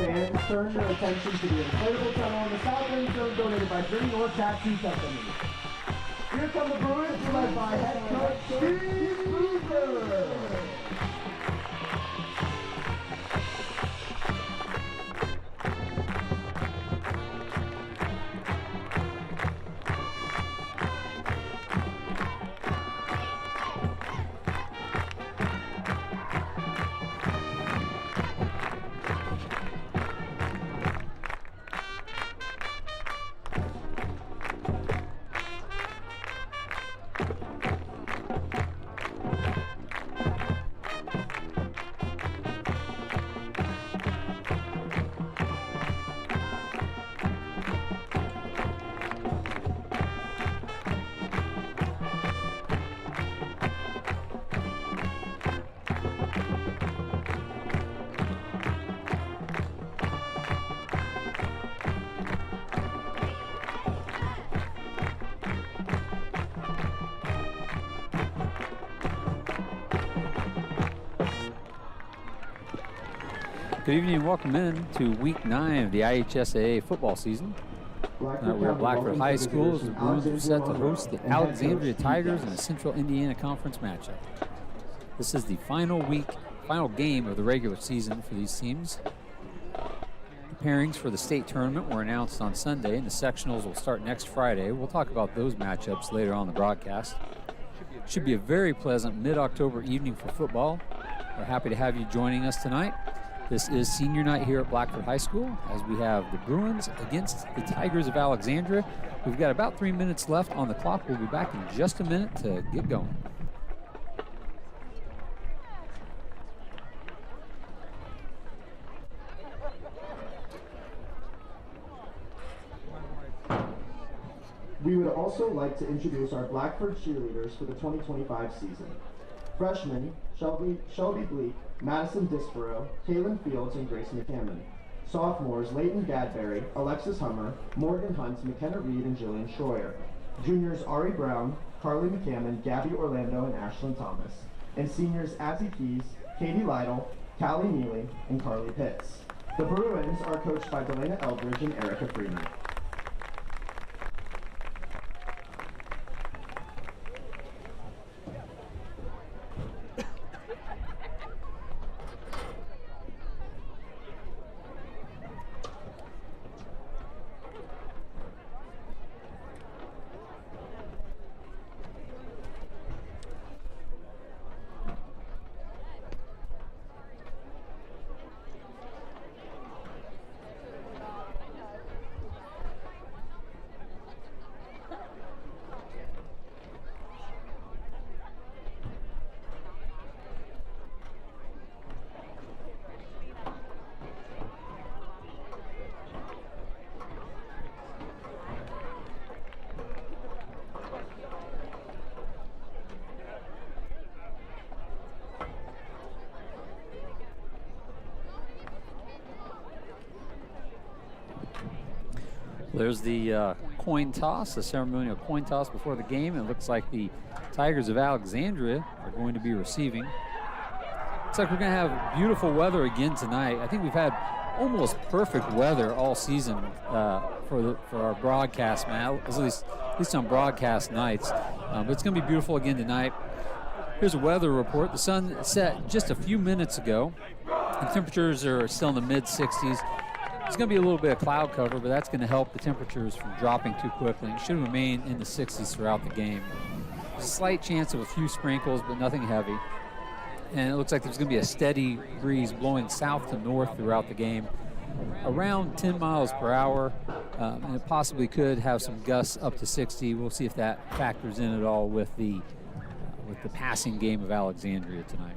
fans, turn your attention to the inflatable tunnel in the south end zone donated by Green North Tattoo Company. Here come the Bruins, led by head coach Steve Boozer. Good evening and welcome in to week 9 of the IHSAA football season. We're at Blackford High School as the Bruins are set to host the Alexandria Tigers in a Central Indiana Conference matchup. This is the final game of the regular season for these teams. The pairings for the state tournament were announced on Sunday, and the sectionals will start next Friday. We'll talk about those matchups later on the broadcast. Should be a very pleasant mid-October evening for football. We're happy to have you joining us tonight. This is senior night here at Blackford High School as we have the Bruins against the Tigers of Alexandria. We've got about 3 minutes left on the clock. We'll be back in just a minute to get going. We would also like to introduce our Blackford cheerleaders for the 2025 season. Freshmen, Shelby Bleak, Madison Disborough, Kaylin Fields, and Grace McCammon. Sophomores, Leighton Gadberry, Alexis Hummer, Morgan Hunt, McKenna Reed, and Jillian Schroyer. Juniors, Ari Brown, Carly McCammon, Gabby Orlando, and Ashlyn Thomas. And seniors, Azzy Keys, Katie Lytle, Callie Neely, and Carly Pitts. The Bruins are coached by Delana Eldridge and Erica Freeman. There's the coin toss, the ceremonial coin toss before the game. It looks like the Tigers of Alexandria are going to be receiving. Looks like we're going to have beautiful weather again tonight. I think we've had almost perfect weather all season for our broadcast, man. At least on broadcast nights. But it's going to be beautiful again tonight. Here's a weather report. The sun set just a few minutes ago. The temperatures are still in the mid-60s. There's going to be a little bit of cloud cover, but that's going to help the temperatures from dropping too quickly. It should remain in the 60s throughout the game. There's a slight chance of a few sprinkles, but nothing heavy. And it looks like there's going to be a steady breeze blowing south to north throughout the game, around 10 miles per hour, and it possibly could have some gusts up to 60. We'll see if that factors in at all with the passing game of Alexandria tonight.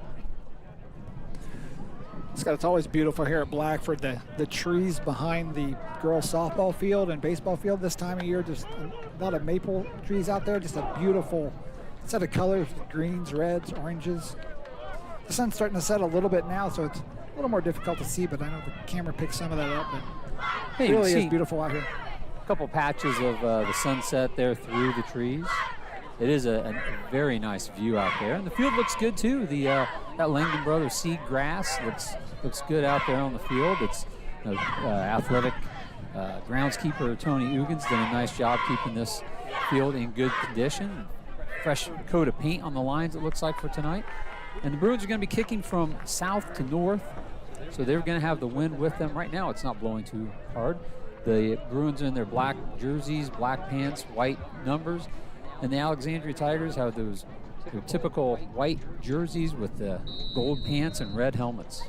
Scott, it's always beautiful here at Blackford. The trees behind the girls' softball field and baseball field this time of year, just a lot of maple trees out there, just a beautiful set of colors, greens, reds, oranges. The sun's starting to set a little bit now, so it's a little more difficult to see, but I know the camera picks some of that up, but it really is beautiful out here. A couple patches of the sunset there through the trees. It is a very nice view out there, and the field looks good too. That Langdon Brothers seed grass looks good out there on the field. It's athletic groundskeeper Tony Ugins did a nice job keeping this field in good condition. Fresh coat of paint on the lines, it looks like, for tonight. And the Bruins are going to be kicking from south to north, so they're going to have the wind with them. Right now, it's not blowing too hard. The Bruins are in their black jerseys, black pants, white numbers, and the Alexandria Tigers have their typical white jerseys with the gold pants and red helmets.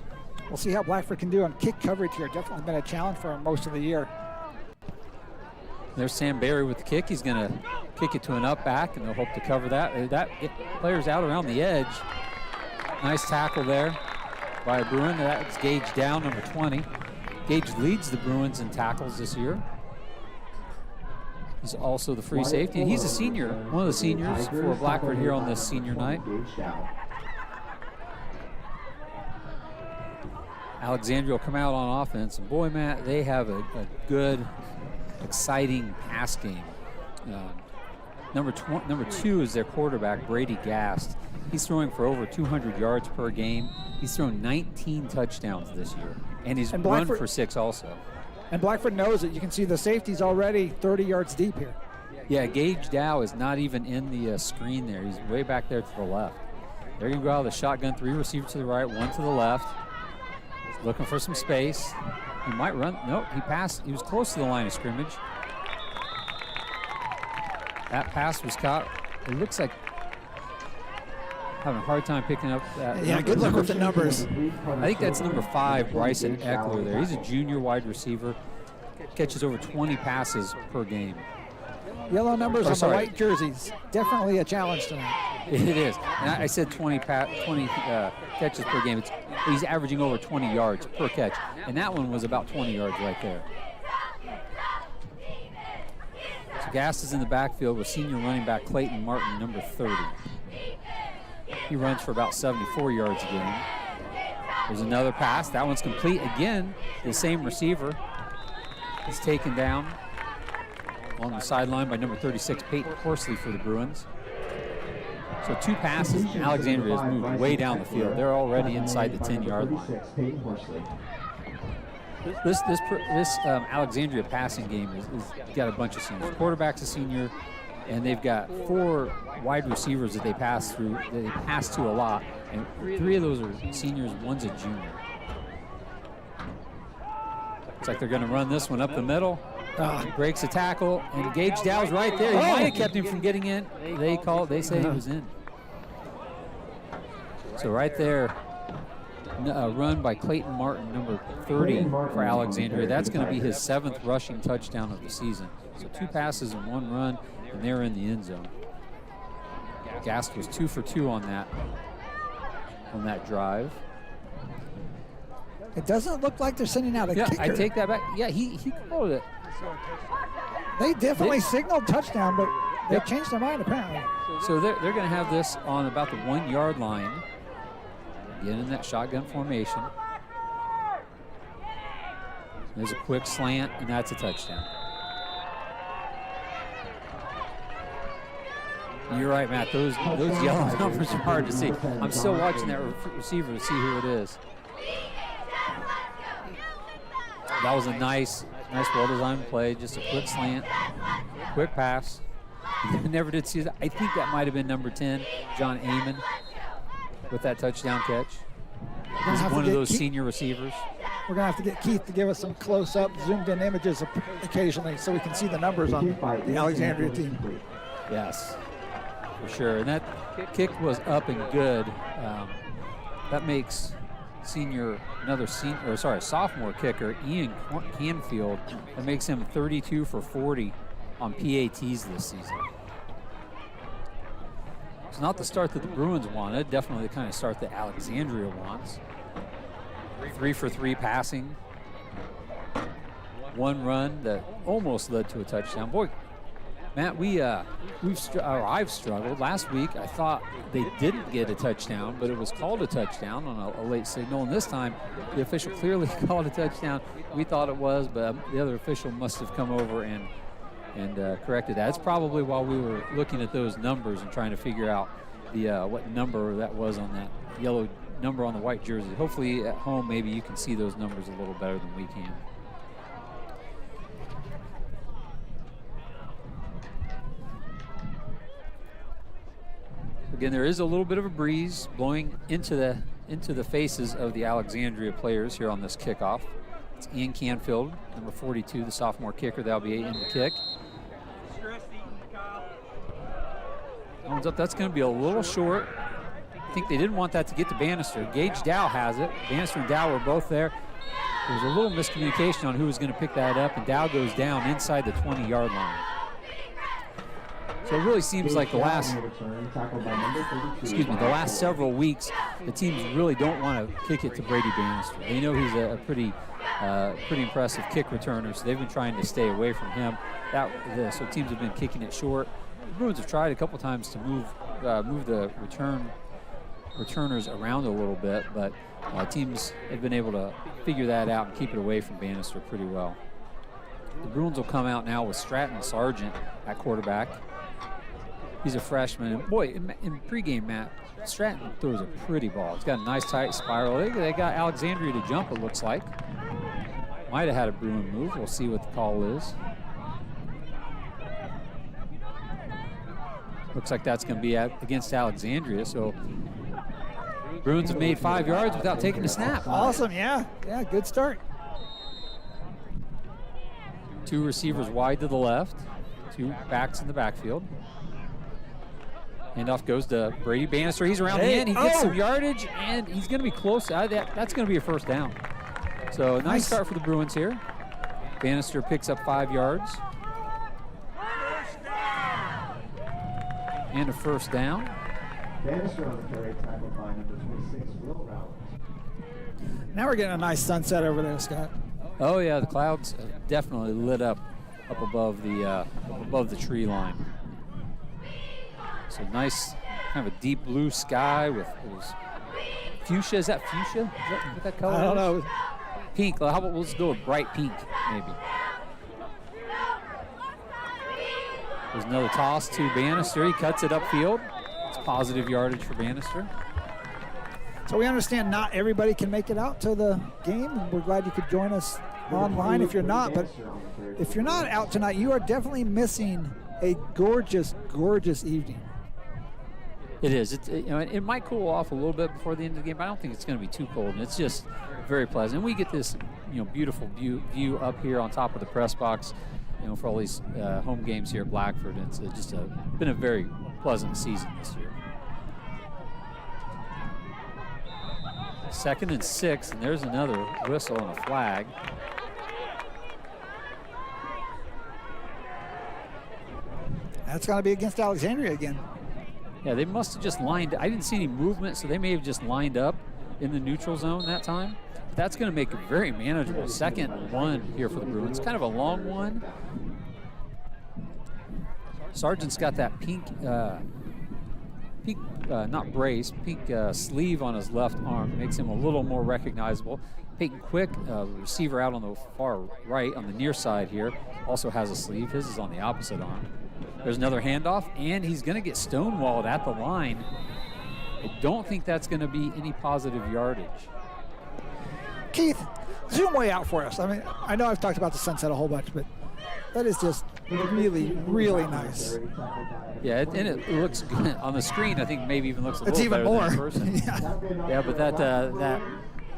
We'll see how Blackford can do on kick coverage here. Definitely been a challenge for him most of the year. There's Sam Barry with the kick. He's going to kick it to an up back, and they'll hope to cover that. That player's out around the edge. Nice tackle there by a Bruin. That's Gage Dow, number 20. Gage leads the Bruins in tackles this year. He's also the free safety, and he's a senior, one of the seniors for Blackford here on this senior night. Alexandria will come out on offense, and boy, Matt, they have a good, exciting pass game. Number 2 is their quarterback, Brady Gast. He's throwing for over 200 yards per game. He's thrown 19 touchdowns this year, and he's run for 6 also. And Blackford knows it. You can see the safety's already 30 yards deep here. Yeah, Gage Dow is not even in the screen there. He's way back there to the left. They're going to go out of the shotgun, 3 receivers to the right, 1 to the left. He's looking for some space. He might run. Nope, he passed. He was close to the line of scrimmage. That pass was caught. It looks like having a hard time picking up that. Yeah, good luck with the numbers. I think that's number 5, Bryson Eckler there. He's a junior wide receiver. Catches over 20 passes per game. Yellow numbers on the white jerseys. Definitely a challenge tonight. It is. And I said 20 catches per game. He's averaging over 20 yards per catch. And that one was about 20 yards right there. So Gast is in the backfield with senior running back Clayton Martin, number 30. He runs for about 74 yards a game. There's another pass. That one's complete again. The same receiver is taken down on the sideline by number 36, Peyton Horsley for the Bruins. So 2 passes. Alexandria has moved way down the field. They're already inside the 10-yard line. This Alexandria passing game is got a bunch of seniors. Quarterback's a senior, and they've got 4 wide receivers that they pass through, that they pass to a lot, and 3 of those are seniors, 1's a junior. Looks like they're going to run this one up the middle. Breaks a tackle, and Gage Dow's right there. He might have kept him from getting in. They say he was in. So right there, a run by Clayton Martin, number 30 for Alexandria. That's going to be his 7th rushing touchdown of the season. So 2 passes and 1 run, and they're in the end zone. Gast was 2 for 2 on that drive. It doesn't look like they're sending out a kicker. I take that back. Yeah, he called it. They definitely signaled touchdown, but they changed their mind apparently. So they're going to have this on about the 1-yard line. Again in that shotgun formation. There's a quick slant, and that's a touchdown. You're right, Matt. Those yellow numbers are hard to see. I'm still watching that receiver to see who it is. That was a nice well-designed play. Just a quick slant, quick pass. Never did see that. I think that might have been number 10, John Amon, with that touchdown catch. He's one of those senior receivers. We're going to have to get Keith to give us some close-up, zoomed-in images occasionally so we can see the numbers on the Alexandria team. Yes, for sure. And that kick was up and good. That makes sophomore kicker, Ian Canfield, that makes him 32 for 40 on PATs this season. It's not the start that the Bruins wanted, definitely the kind of start that Alexandria wants. 3 for 3 passing. 1 run that almost led to a touchdown. Boy, Matt, I've struggled. Last week, I thought they didn't get a touchdown, but it was called a touchdown on a late signal. And this time, the official clearly called a touchdown. We thought it was, but the other official must have come over and corrected that. It's probably while we were looking at those numbers and trying to figure out the what number that was on that yellow number on the white jersey. Hopefully at home, maybe you can see those numbers a little better than we can. Again, there is a little bit of a breeze blowing into the faces of the Alexandria players here on this kickoff. It's Ian Canfield, number 42, the sophomore kicker. That'll be in the kick. Comes up, that's going to be a little short. I think they didn't want that to get to Bannister. Gage Dow has it. Bannister and Dow were both there. There was a little miscommunication on who was going to pick that up, and Dow goes down inside the 20-yard line. So it really seems like the last several weeks, the teams really don't want to kick it to Brady Bannister. They know he's a pretty impressive kick returner, so they've been trying to stay away from him. So teams have been kicking it short. The Bruins have tried a couple times to move the returners around a little bit, but teams have been able to figure that out and keep it away from Bannister pretty well. The Bruins will come out now with Stratton Sargent at quarterback. He's a freshman. And boy, in pregame, Matt, Stratton throws a pretty ball. It's got a nice tight spiral. They got Alexandria to jump, it looks like. Might have had a Bruin move. We'll see what the call is. Looks like that's going to be against Alexandria. So Bruins have made 5 yards without taking a snap. Awesome, yeah. Yeah, good start. 2 receivers wide to the left. 2 backs in the backfield. Handoff goes to Brady Bannister. He's around the end. He gets some yardage, and he's going to be close. That's going to be a first down. So nice start for the Bruins here. Bannister picks up 5 yards. And a first down. Bannister on the carry, tackled by number 26, Will Rowland. Now we're getting a nice sunset over there, Scott. Oh yeah, the clouds definitely lit up above the tree line. So nice, kind of a deep blue sky with those fuchsia. Is that fuchsia? Is that what that color is? I don't know. Pink. How about let's go with bright pink, maybe. There's another toss to Bannister. He cuts it upfield. It's positive yardage for Bannister. So we understand not everybody can make it out to the game. We're glad you could join us online if you're not. But if you're not out tonight, you are definitely missing a gorgeous, gorgeous evening. It is. It might cool off a little bit before the end of the game, but I don't think it's going to be too cold. And it's just very pleasant. And we get this, beautiful view up here on top of the press box, for all these home games here at Blackford. It's just been a very pleasant season this year. 2nd and 6, and there's another whistle and a flag. That's going to be against Alexandria again. Yeah, they must have just lined. I didn't see any movement, so they may have just lined up in the neutral zone that time. But that's going to make it very manageable. 2nd and 1 here for the Bruins. Kind of a long one. Sargent's got that pink, not brace, pink sleeve on his left arm. Makes him a little more recognizable. Peyton Quick, receiver out on the far right, on the near side here, also has a sleeve. His is on the opposite arm. There's another handoff, and he's going to get stonewalled at the line. I don't think that's going to be any positive yardage. Keith, zoom way out for us. I mean, I know I've talked about the sunset a whole bunch, but that is just really, really nice. Yeah, and it looks good on the screen. I think maybe even looks a little even better more than in person. Yeah, but that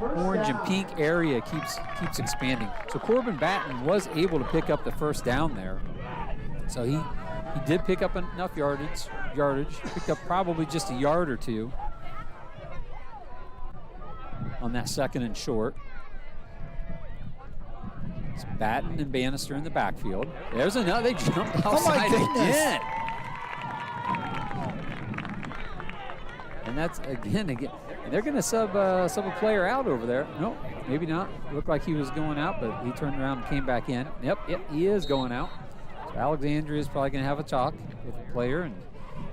orange and pink area keeps expanding. So Corbin Batten was able to pick up the first down there. So he did pick up enough yardage. Picked up probably just a yard or two on that 2nd and short. It's Batten and Bannister in the backfield. There's another. They jumped offside again. And that's again. And they're going to sub a player out over there. Nope, maybe not. Looked like he was going out, but he turned around and came back in. Yep, he is going out. So Alexandria is probably going to have a talk with the player and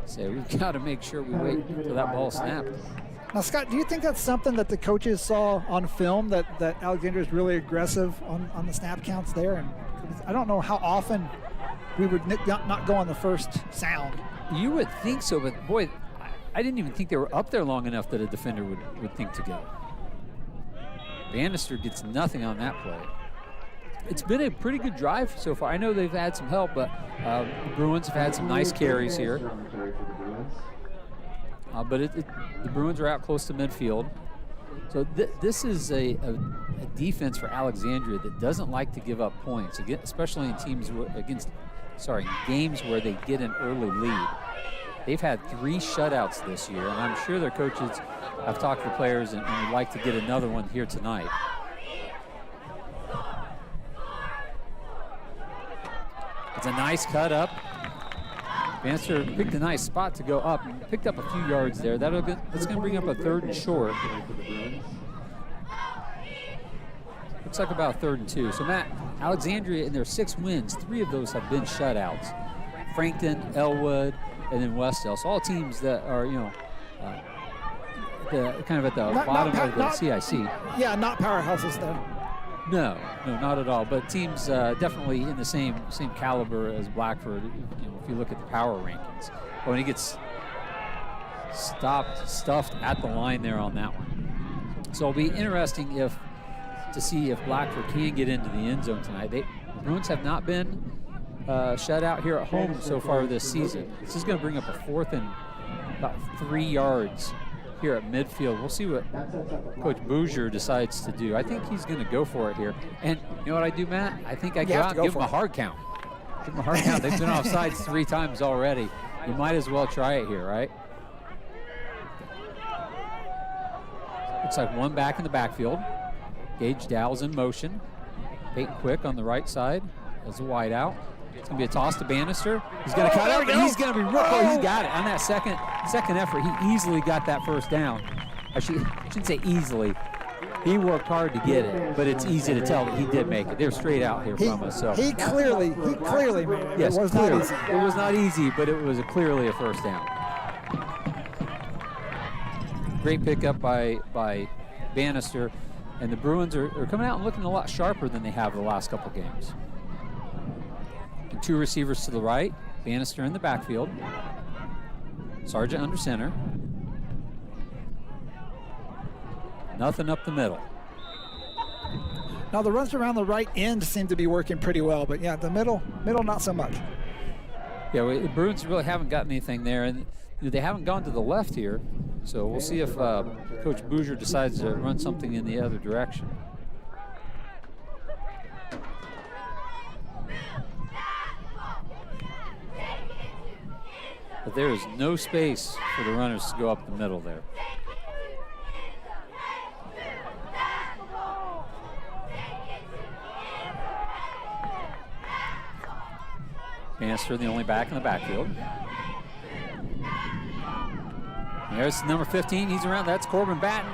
say, we've got to make sure we wait until that ball snapped. Now, Scott, do you think that's something that the coaches saw on film, that Alexandria is really aggressive on the snap counts there? And I don't know how often we would not go on the first sound. You would think so, but boy, I didn't even think they were up there long enough that a defender would think to go. Bannister gets nothing on that play. It's been a pretty good drive so far. I know they've had some help, but the Bruins have had some nice carries here. But the Bruins are out close to midfield. So this is a defense for Alexandria that doesn't like to give up points, especially in games where they get an early lead. They've had 3 shutouts this year, and I'm sure their coaches have talked to the players and would like to get another one here tonight. It's a nice cut up. Bannister picked a nice spot to go up and picked up a few yards there. That's going to bring up a 3rd and short. Looks like about 3rd and 2. So Matt, Alexandria in their 6 wins, 3 of those have been shutouts. Frankton, Elwood, and then Westdale. So all teams that are, kind of at the bottom of the CIC. Yeah, not powerhouses though. No, not at all. But teams definitely in the same caliber as Blackford. If you look at the power rankings, but when he gets stuffed at the line there on that one. So it'll be interesting to see if Blackford can get into the end zone tonight. The Bruins have not been shut out here at home so far this season. This is going to bring up a 4th and about 3 yards here at midfield. We'll see what Coach Bouger decides to do. I think he's going to go for it here. And you know what I do, Matt? I think I go out and give him a hard count. Give him a hard count. They've been offsides 3 times already. You might as well try it here, right? Looks like one back in the backfield. Gage Dowell's in motion. Peyton Quick on the right side as a wide out. It's going to be a toss to Bannister. He's going to cut out, and he's going to be real close. He's got it on that second effort. He easily got that first down. I shouldn't say easily. He worked hard to get it, but it's easy to tell that he did make it. They're straight out here from us. So he clearly made it. Yes, it was not easy. It was not easy, but it was clearly a first down. Great pickup by Bannister, and the Bruins are coming out and looking a lot sharper than they have the last couple games. And 2 receivers to the right, Bannister in the backfield, Sargent under center. Nothing up the middle. Now the runs around the right end seem to be working pretty well, but yeah, the middle not so much. Yeah, the Bruins really haven't gotten anything there, and they haven't gone to the left here, so we'll see if Coach Bouger decides to run something in the other direction. But there is no space for the runners to go up the middle there. Bannister, the only back in the backfield. There's number 15. He's around. That's Corbin Batten.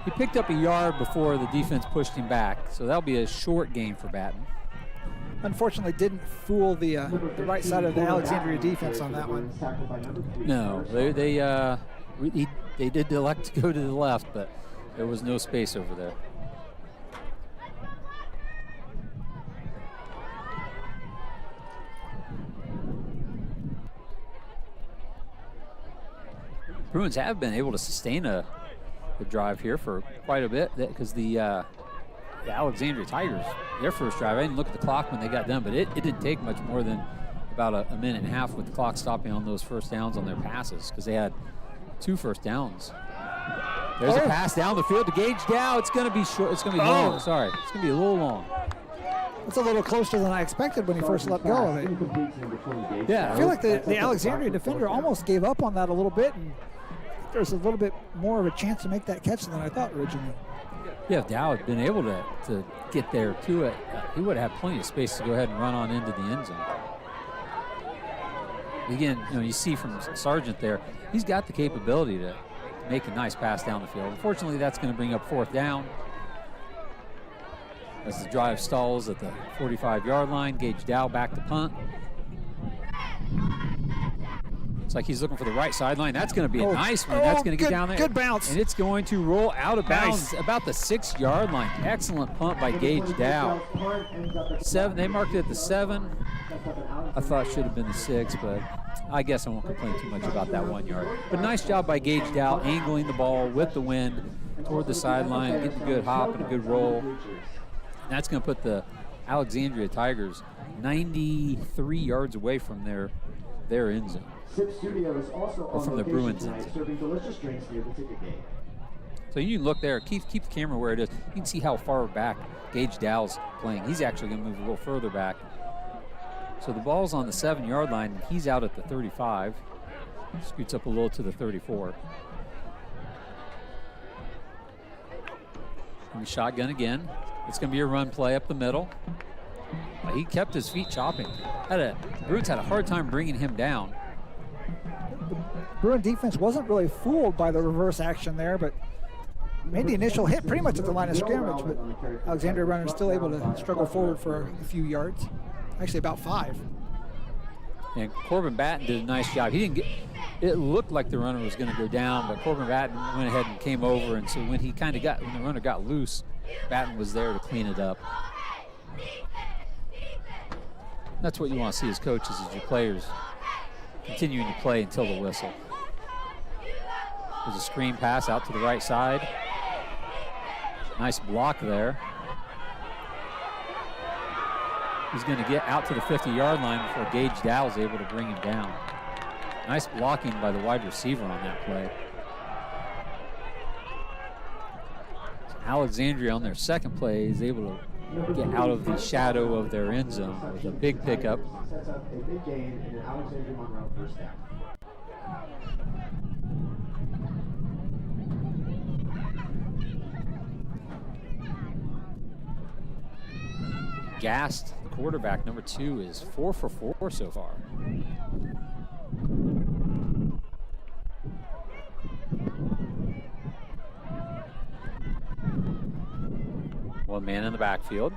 He picked up a yard before the defense pushed him back, so that'll be a short gain for Batten. Unfortunately, didn't fool the right side of the Alexandria defense on that one. No, they did elect to go to the left, but there was no space over there. Bruins have been able to sustain the drive here for quite a bit because the Alexandria Tigers, their first drive, I didn't look at the clock when they got done, but it didn't take much more than about a minute and a half with the clock stopping on those first downs on their passes because they had 2 first downs. There's a pass down the field to Gage Dow. It's going to be short. It's going to be long. Sorry. It's going to be a little long. It's a little closer than I expected when he first let go of it. Yeah. I feel like the Alexandria defender almost gave up on that a little bit, and there's a little bit more of a chance to make that catch than I thought originally. Yeah, if Dow had been able to get there to it, he would have had plenty of space to go ahead and run on into the end zone. Again, you see from Sargent there, he's got the capability to make a nice pass down the field. Unfortunately, that's going to bring up 4th down. As the drive stalls at the 45-yard line, Gage Dow back to punt. Looks like he's looking for the right sideline. That's going to be a nice one. That's going to get down there. Good bounce. And it's going to roll out of bounds about the 6-yard line. Excellent punt by Gage Dow. 7. They marked it at the 7. I thought it should have been the 6, but I guess I won't complain too much about that 1 yard. But nice job by Gage Dow, angling the ball with the wind toward the sideline, getting a good hop and a good roll. And that's going to put the Alexandria Tigers 93 yards away from their end zone. Sip Studio is also on from the location Bruins tonight, end zone. serving delicious drinks near the ticket gate. So you can look there, keep the camera where it is. You can see how far back Gage Dow's playing. He's actually going to move a little further back. So the ball's on the 7-yard line, and he's out at the 35. Scoots up a little to the 34. And shotgun again. It's going to be a run play up the middle. He kept his feet chopping. Bruins had a hard time bringing him down. The Bruin defense wasn't really fooled by the reverse action there, but made the initial hit pretty much at the line of scrimmage, but Alexandria runner still able to struggle forward for a few yards. Actually about 5. And Corbin Batten did a nice job. He didn't get, it looked like the runner was going to go down, but Corbin Batten went ahead and came over, and so when the runner got loose, Batten was there to clean it up. That's what you want to see as coaches, is your players continuing to play until the whistle. There's a screen pass out to the right side. Nice block there. He's going to get out to the 50-yard line before Gage Dow is able to bring him down. Nice blocking by the wide receiver on that play. Alexandria on their second play is able to get out of the shadow of their end zone with a big pickup. Sets up a big gain and an Alexandria Monroe first down. Gast, the quarterback, number 2, is 4 for 4 so far. One man in the backfield.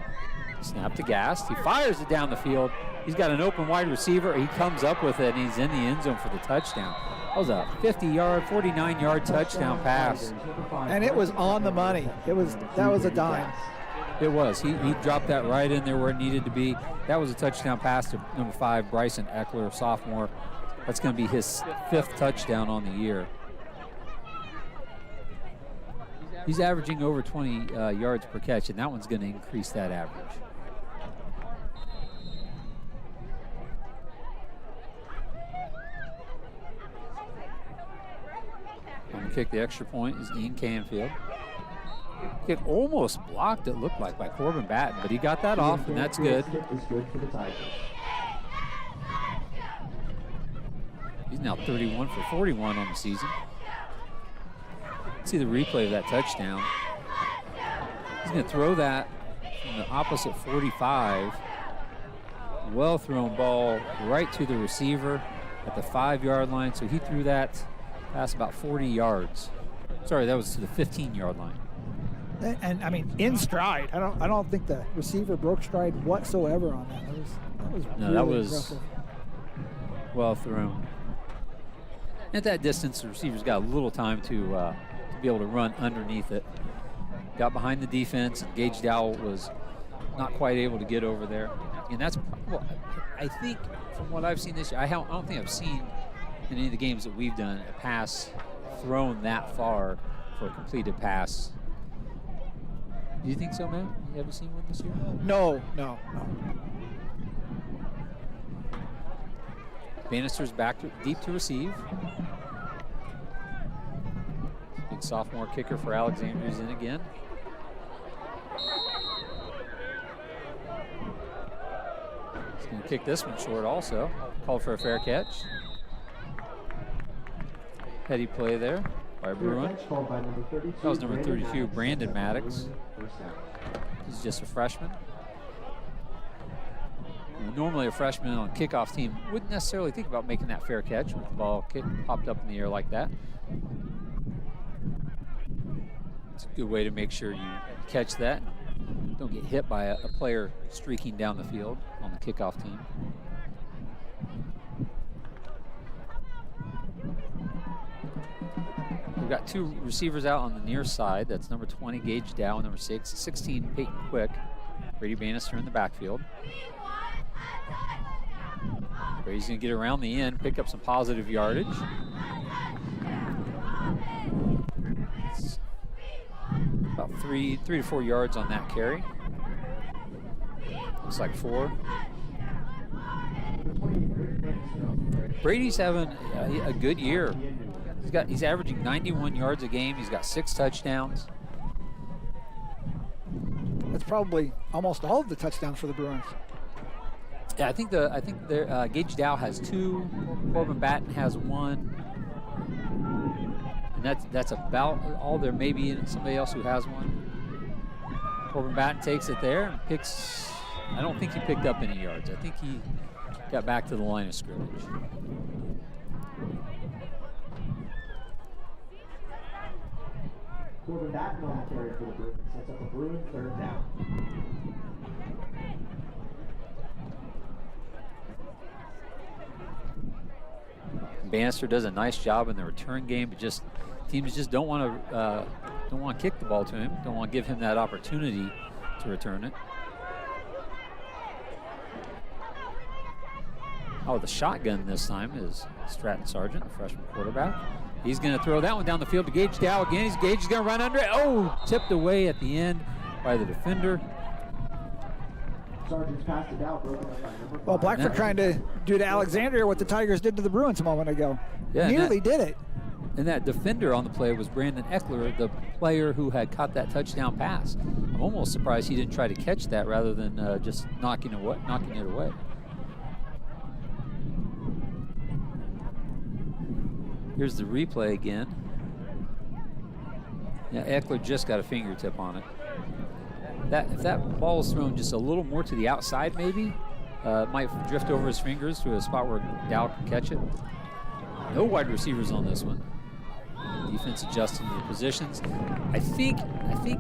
Snap to Gast. He fires it down the field. He's got an open wide receiver. He comes up with it, and he's in the end zone for the touchdown. That was a 50-yard, 49-yard touchdown pass. And it was on the money. That was a dime. It was. He dropped that right in there where it needed to be. That was a touchdown pass to number 5, Bryson Eckler, sophomore. That's going to be his 5th touchdown on the year. He's averaging over 20 yards per catch, and that one's going to increase that average. Going to kick the extra point is Ian Canfield. Kick almost blocked, it looked like, by Corbin Batten, but he got that off, and that's good. Is good for the Tigers. He's now 31 for 41 on the season. See the replay of that touchdown. He's going to throw that from the opposite 45. Well thrown ball right to the receiver at the 5-yard line. So he threw that past about 40 yards. Sorry, that was to the 15-yard line. And I mean, in stride. I don't think the receiver broke stride whatsoever on that. That was impressive. Well thrown. At that distance, the receiver's got a little time to be able to run underneath it. Got behind the defense, and Gage Dowell was not quite able to get over there. And that's, well, I think from what I've seen this year, I don't think I've seen in any of the games that we've done a pass thrown that far for a completed pass. Do you think so, man? You ever seen one this year? No. Bannister's back deep to receive. Big sophomore kicker for Alexandria's in again. He's going to kick this one short also. Called for a fair catch. Heady play there by Bruin. That was number 32, Brandon Maddox. He's just a freshman. Normally a freshman on a kickoff team wouldn't necessarily think about making that fair catch with the ball popped up in the air like that. It's a good way to make sure you catch that and don't get hit by a player streaking down the field on the kickoff team. We've got 2 receivers out on the near side. That's number 20, Gage Dow, and number 16, Peyton Quick. Brady Bannister in the backfield. Brady's going to get around the end, pick up some positive yardage. It's about 3 to 4 yards on that carry. Looks like 4. Brady's having a good year. He's averaging 91 yards a game. He's got 6 touchdowns. That's probably almost all of the touchdowns for the Bruins. Yeah, I think Gage Dow has 2, Corbin Batten has 1, and that's about all there may be in somebody else who has 1. Corbin Batten takes it there and picks. I don't think he picked up any yards. I think he got back to the line of scrimmage. Corbin Batten on the carry for the Bruins. Sets up a Bruin 3rd down. Bannister does a nice job in the return game, but teams just don't want to kick the ball to him. Don't want to give him that opportunity to return it. Oh, the shotgun this time is Stratton Sargent, the freshman quarterback. He's going to throw that one down the field to Gage Dow again. Gage is going to run under it. Oh, tipped away at the end by the defender. Sargent's passed it out, broken up by number 5. Well, Blackford trying to do to Alexandria what the Tigers did to the Bruins a moment ago. Yeah, nearly did it. And that defender on the play was Brandon Eckler, the player who had caught that touchdown pass. I'm almost surprised he didn't try to catch that rather than just knocking it away. Here's the replay again. Yeah, Eckler just got a fingertip on it. If that ball is thrown just a little more to the outside, maybe, it might drift over his fingers to a spot where Dow can catch it. No wide receivers on this one. Defense adjusting the positions. I think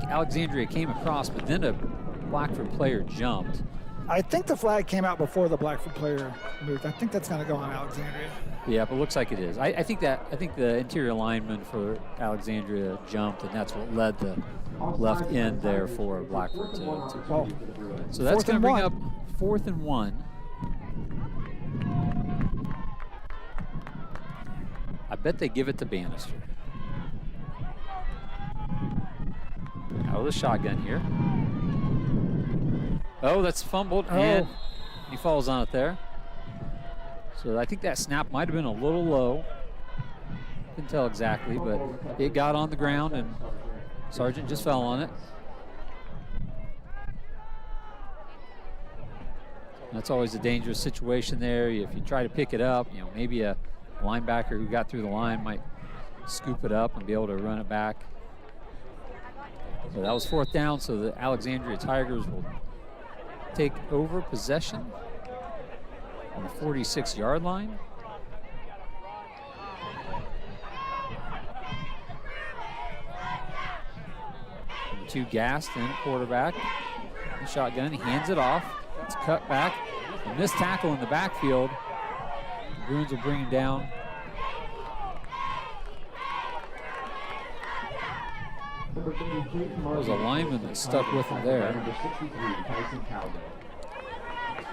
Alexandria came across, but then a Blackford player jumped. I think the flag came out before the Blackford player moved. I think that's going to go on Alexandria. Yeah, but it looks like it is. I think the interior lineman for Alexandria jumped, and that's what led the left end there for Blackford to call. So that's going to bring up 4th and 1. I bet they give it to Bannister. Out of the shotgun here. Oh, that's fumbled, and he falls on it there. So I think that snap might have been a little low. Couldn't tell exactly, but it got on the ground, and Sargent just fell on it. That's always a dangerous situation there. If you try to pick it up, maybe a linebacker who got through the line might scoop it up and be able to run it back. So that was 4th down, so the Alexandria Tigers will take over possession on the 46-yard line. Number 2 gassed in quarterback. The shotgun, he hands it off. It's cut back. A missed tackle in the backfield. The Bruins will bring him down. There was a lineman that stuck with him there.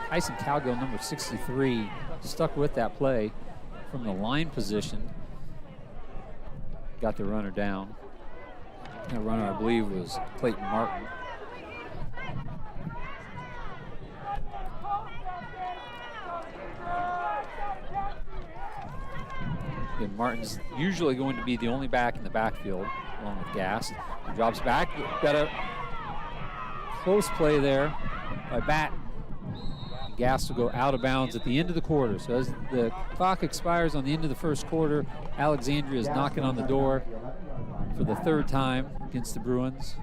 Tyson Cowgill, number 63, stuck with that play from the line position. Got the runner down. That runner, I believe, was Clayton Martin. And Martin's usually going to be the only back in the backfield, along with Gass. He drops back. Got a close play there by Batten. Gass will go out of bounds at the end of the quarter. So as the clock expires on the end of the first quarter, Alexandria is knocking on the door for the 3rd time against the Bruins.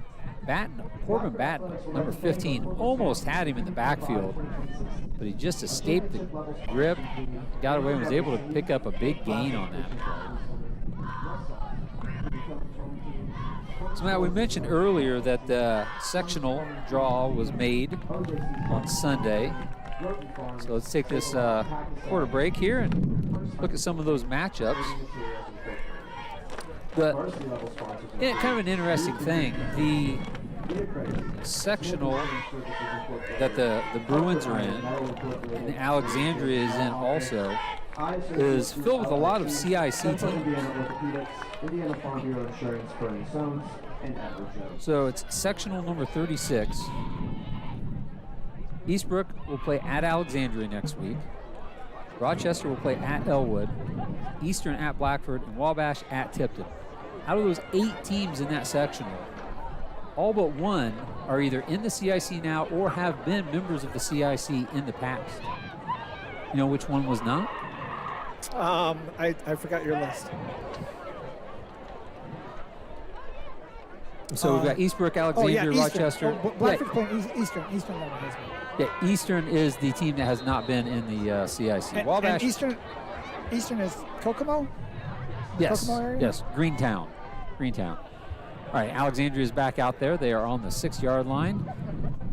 Corbin Batten, number 15, almost had him in the backfield, but he just escaped the grip, got away, and was able to pick up a big gain on that. So Matt, we mentioned earlier that the sectional draw was made on Sunday. So let's take this quarter break here and look at some of those matchups. Kind of an interesting thing. The sectional that the Bruins are in, and Alexandria is in also, is filled with a lot of CIC teams. Indiana Farm Bureau Insurance, Bernie Sones, and Edward Jones. So it's sectional number 36. Eastbrook will play at Alexandria next week. Rochester will play at Elwood. Eastern at Blackford, and Wabash at Tipton. Out of those 8 teams in that sectional, all but one are either in the CIC now or have been members of the CIC in the past. You know which one was not? I forgot your list. So we've got Eastbrook, Alexandria, Rochester. Blackford's playing Eastern. Eastern never has been. Yeah, Eastern is the team that has not been in the CIC. Wabash. And Eastern is Kokomo? Yes. Kokomo area? Yes. Greentown. All right, Alexandria is back out there. They are on the 6-yard line.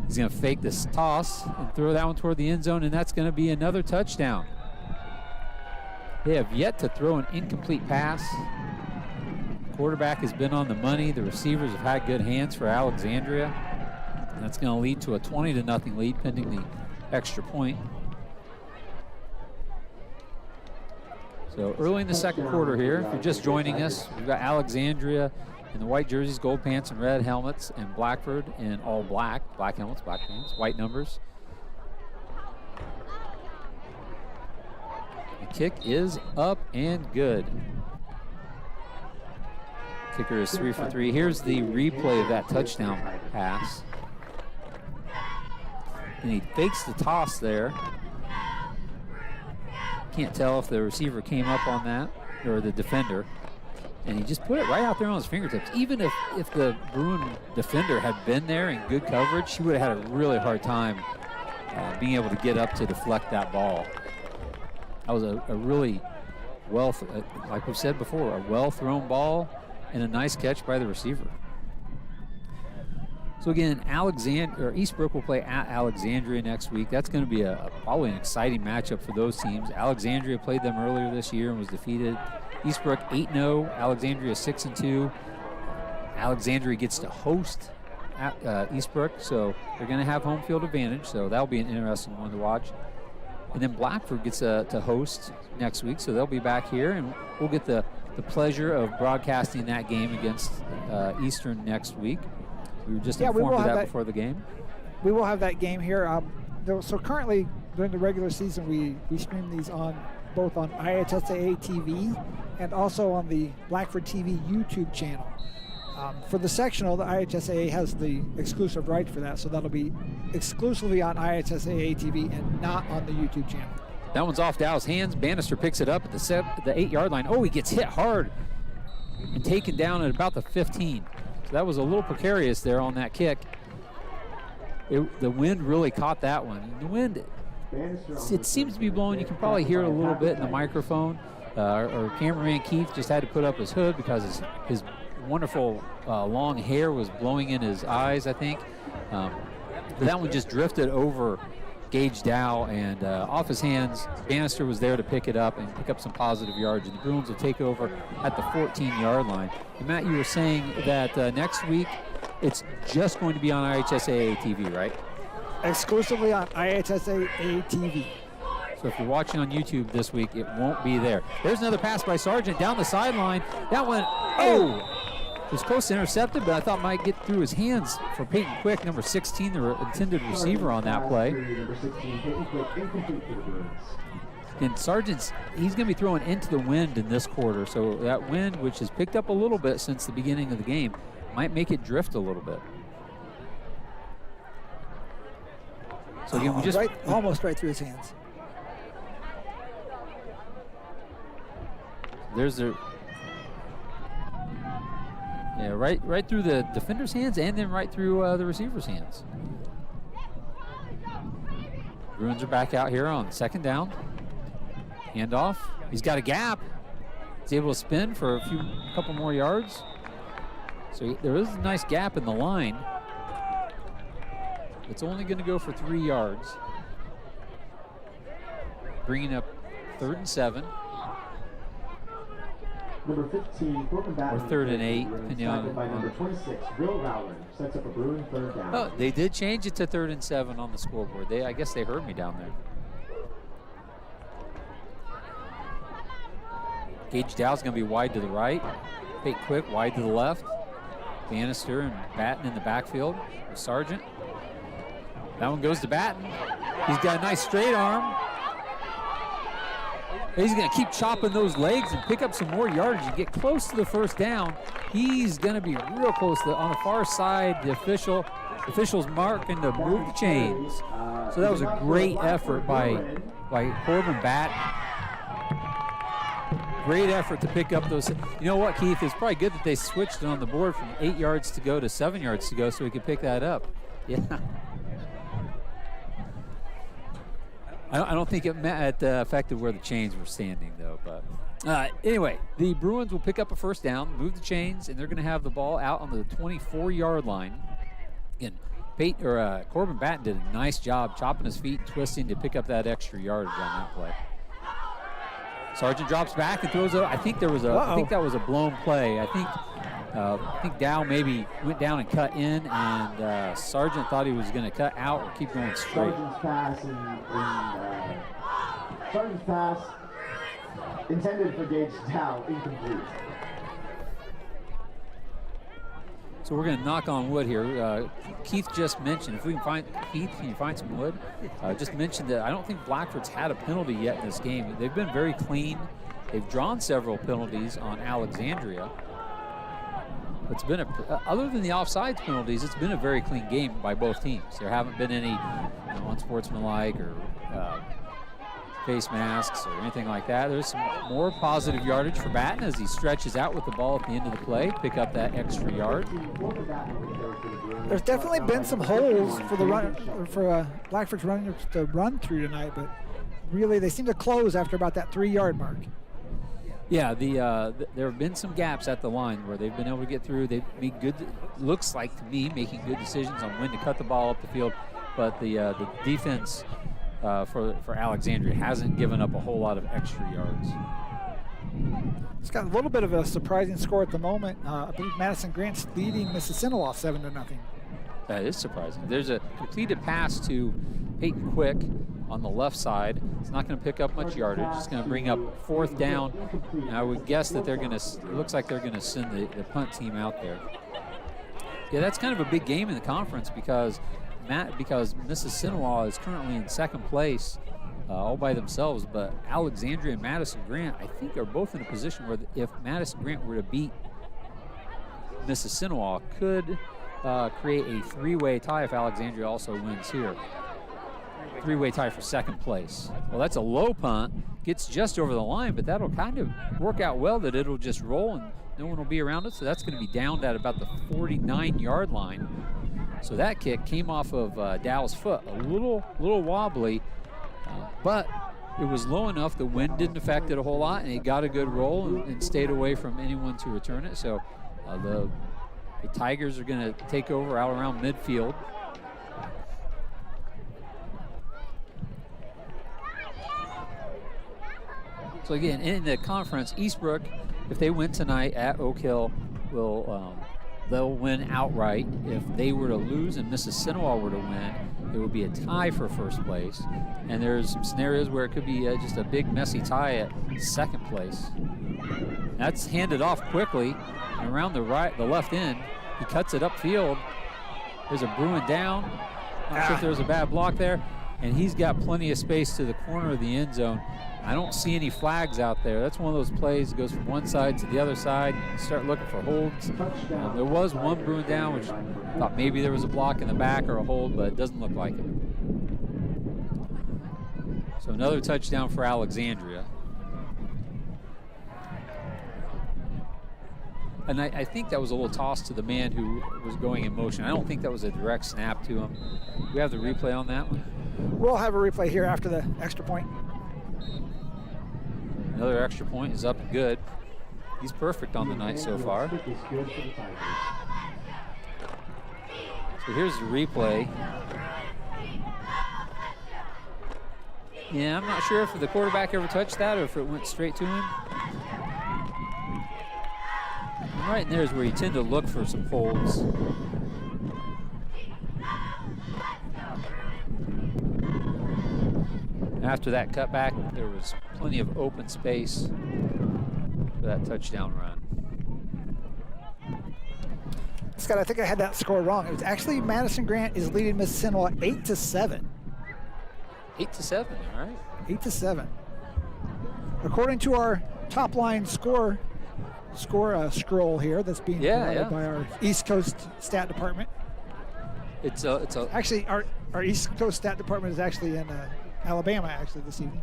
He's going to fake this toss and throw that one toward the end zone, and that's going to be another touchdown. They have yet to throw an incomplete pass. Quarterback has been on the money. The receivers have had good hands for Alexandria. And that's going to lead to a 20-0 lead pending the extra point. So early in the second quarter here, if you're just joining us, we've got Alexandria in the white jerseys, gold pants and red helmets, and Blackford in all black helmets, black pants, white numbers. The kick is up and good. Kicker is 3 for 3. Here's the replay of that touchdown pass. And he fakes the toss there. Can't tell if the receiver came up on that or the defender. And he just put it right out there on his fingertips. Even if the Bruin defender had been there in good coverage, he would have had a really hard time being able to get up to deflect that ball. That was a really like we've said before, a well-thrown ball and a nice catch by the receiver. So again, Eastbrook will play at Alexandria next week. That's going to be probably an exciting matchup for those teams. Alexandria played them earlier this year and was defeated. Eastbrook 8-0, Alexandria 6-2. Alexandria gets to host at Eastbrook, so they're going to have home field advantage. So that'll be an interesting one to watch. And then Blackford gets to host next week, so they'll be back here, and we'll get the pleasure of broadcasting that game against Eastern next week. We were just informed of that before the game. We will have that game here. So currently, during the regular season, we stream these both on IHSAA TV and also on the Blackford TV YouTube channel. For the sectional, the IHSAA has the exclusive rights for that, so that'll be exclusively on IHSAA TV and not on the YouTube channel. That one's off Dow's hands. Bannister picks it up at the 8-yard line. Oh, he gets hit hard and taken down at about the 15. So that was a little precarious there on that kick. The wind really caught that one. The wind, it seems to be blowing. You can probably hear it a little bit in the microphone. Our cameraman Keith just had to put up his hood because his wonderful long hair was blowing in his eyes, I think. But that one just drifted over Gage Dow and off his hands. Bannister was there to pick it up and pick up some positive yards, and the Bruins will take over at the 14-yard line. And Matt, you were saying that next week it's just going to be on IHSAA TV, right? Exclusively on IHSAA TV. So if you're watching on YouTube this week, it won't be there. There's another pass by Sargent down the sideline. That one, it was close to intercepted, but I thought might get through his hands for Peyton Quick, number 16, the intended receiver on that play. And Sargent's, he's going to be throwing into the wind in this quarter, so that wind, which has picked up a little bit since the beginning of the game, might make it drift a little bit. So again, we just almost right through his hands. There's their, yeah, right through the defender's hands and then right through the receiver's hands. Bruins are back out here on second down. Handoff. He's got a gap. He's able to spin for a couple more yards. So there is a nice gap in the line. It's only going to go for 3 yards. Bringing up 3rd and 7. Number 15, Corbin Batten. Or 3rd and 8, depending on. By number 26, Will Rowler sets up a Bruin 3rd down. Oh, they did change it to 3rd and 7 on the scoreboard. I guess they heard me down there. Gage Dow's going to be wide to the right. Pate Quick wide to the left. Bannister and Batten in the backfield with Sargent. That one goes to Batten. He's got a nice straight arm. He's going to keep chopping those legs and pick up some more yardage and get close to the 1st down. He's going to be real close on the far side. The officials marking to move the chains. So that was a great effort by Corbin Batten. Great effort to pick up those. You know what, Keith? It's probably good that they switched it on the board from 8 yards to go to 7 yards to go so we could pick that up. Yeah. I don't think it affected where the chains were standing, though. But anyway, the Bruins will pick up a 1st down, move the chains, and they're going to have the ball out on the 24-yard line. Again, Corbin Batten did a nice job chopping his feet, twisting to pick up that extra yardage on that play. Sargent drops back and throws I think that was a blown play. I think Dow maybe went down and cut in, and Sargent thought he was going to cut out or keep going straight. Sargent's pass intended for Gage Dow, incomplete. So we're going to knock on wood here. Keith just mentioned, if we can find, Keith, can you find some wood? Just mentioned that I don't think Blackford's had a penalty yet in this game. They've been very clean. They've drawn several penalties on Alexandria. It's been other than the offsides penalties, it's been a very clean game by both teams. There haven't been any unsportsmanlike or face masks or anything like that. There's some more positive yardage for Batten as he stretches out with the ball at the end of the play, pick up that extra yard. There's definitely been some holes for the run for Blackford's runners to run through tonight, but really they seem to close after about that 3-yard mark. Yeah, there have been some gaps at the line where they've been able to get through. They've made good, looks like to me, making good decisions on when to cut the ball up the field, but the defense for Alexandria hasn't given up a whole lot of extra yards. It's got a little bit of a surprising score at the moment. I believe Madison Grant's leading Mississinawa 7-0. That is surprising. There's a completed pass to Peyton Quick on the left side. It's not going to pick up much yardage. It's going to bring up 4th down. And I would guess that it looks like they're going to send the punt team out there. Yeah, that's kind of a big game in the conference because Mississinawa is currently in 2nd place all by themselves, but Alexandria and Madison Grant, I think, are both in a position where if Madison Grant were to beat Mississinawa, could create a 3-way tie if Alexandria also wins here. 3-way tie for 2nd place. Well, that's a low punt, gets just over the line, but that'll kind of work out well that it'll just roll and no one will be around it, so that's going to be downed at about the 49-yard line. So that kick came off of Dow's foot, a little wobbly, but it was low enough the wind didn't affect it a whole lot, and it got a good roll and stayed away from anyone to return it. So the Tigers are going to take over out around midfield. So again, in the conference, Eastbrook, if they win tonight at Oak Hill, they'll win outright. If they were to lose and Mississinawa were to win, it would be a tie for 1st place. And there's some scenarios where it could be just a big messy tie at 2nd place. That's handed off quickly and around the left end. He cuts it upfield. There's a Bruin down. Not sure if there was a bad block there. And he's got plenty of space to the corner of the end zone. I don't see any flags out there. That's one of those plays that goes from one side to the other side. You start looking for holds. There was one Bruin down, which I thought maybe there was a block in the back or a hold, but it doesn't look like it. So another touchdown for Alexandria. And I think that was a little toss to the man who was going in motion. I don't think that was a direct snap to him. Do we have the replay on that one? We'll have a replay here after the extra point. Another extra point is up and good. He's perfect on the night so far. So here's the replay. Yeah, I'm not sure if the quarterback ever touched that or if it went straight to him. Right in there is where you tend to look for some holes. After that cutback, there was plenty of open space for that touchdown run. Scott, I think I had that score wrong. It was actually Madison Grant is leading Mississinawa 8-7. 8-7, all right. 8-7. According to our top line score scroll here that's being provided by our East Coast stat department. It's a actually our East Coast stat department is actually in Alabama actually this evening.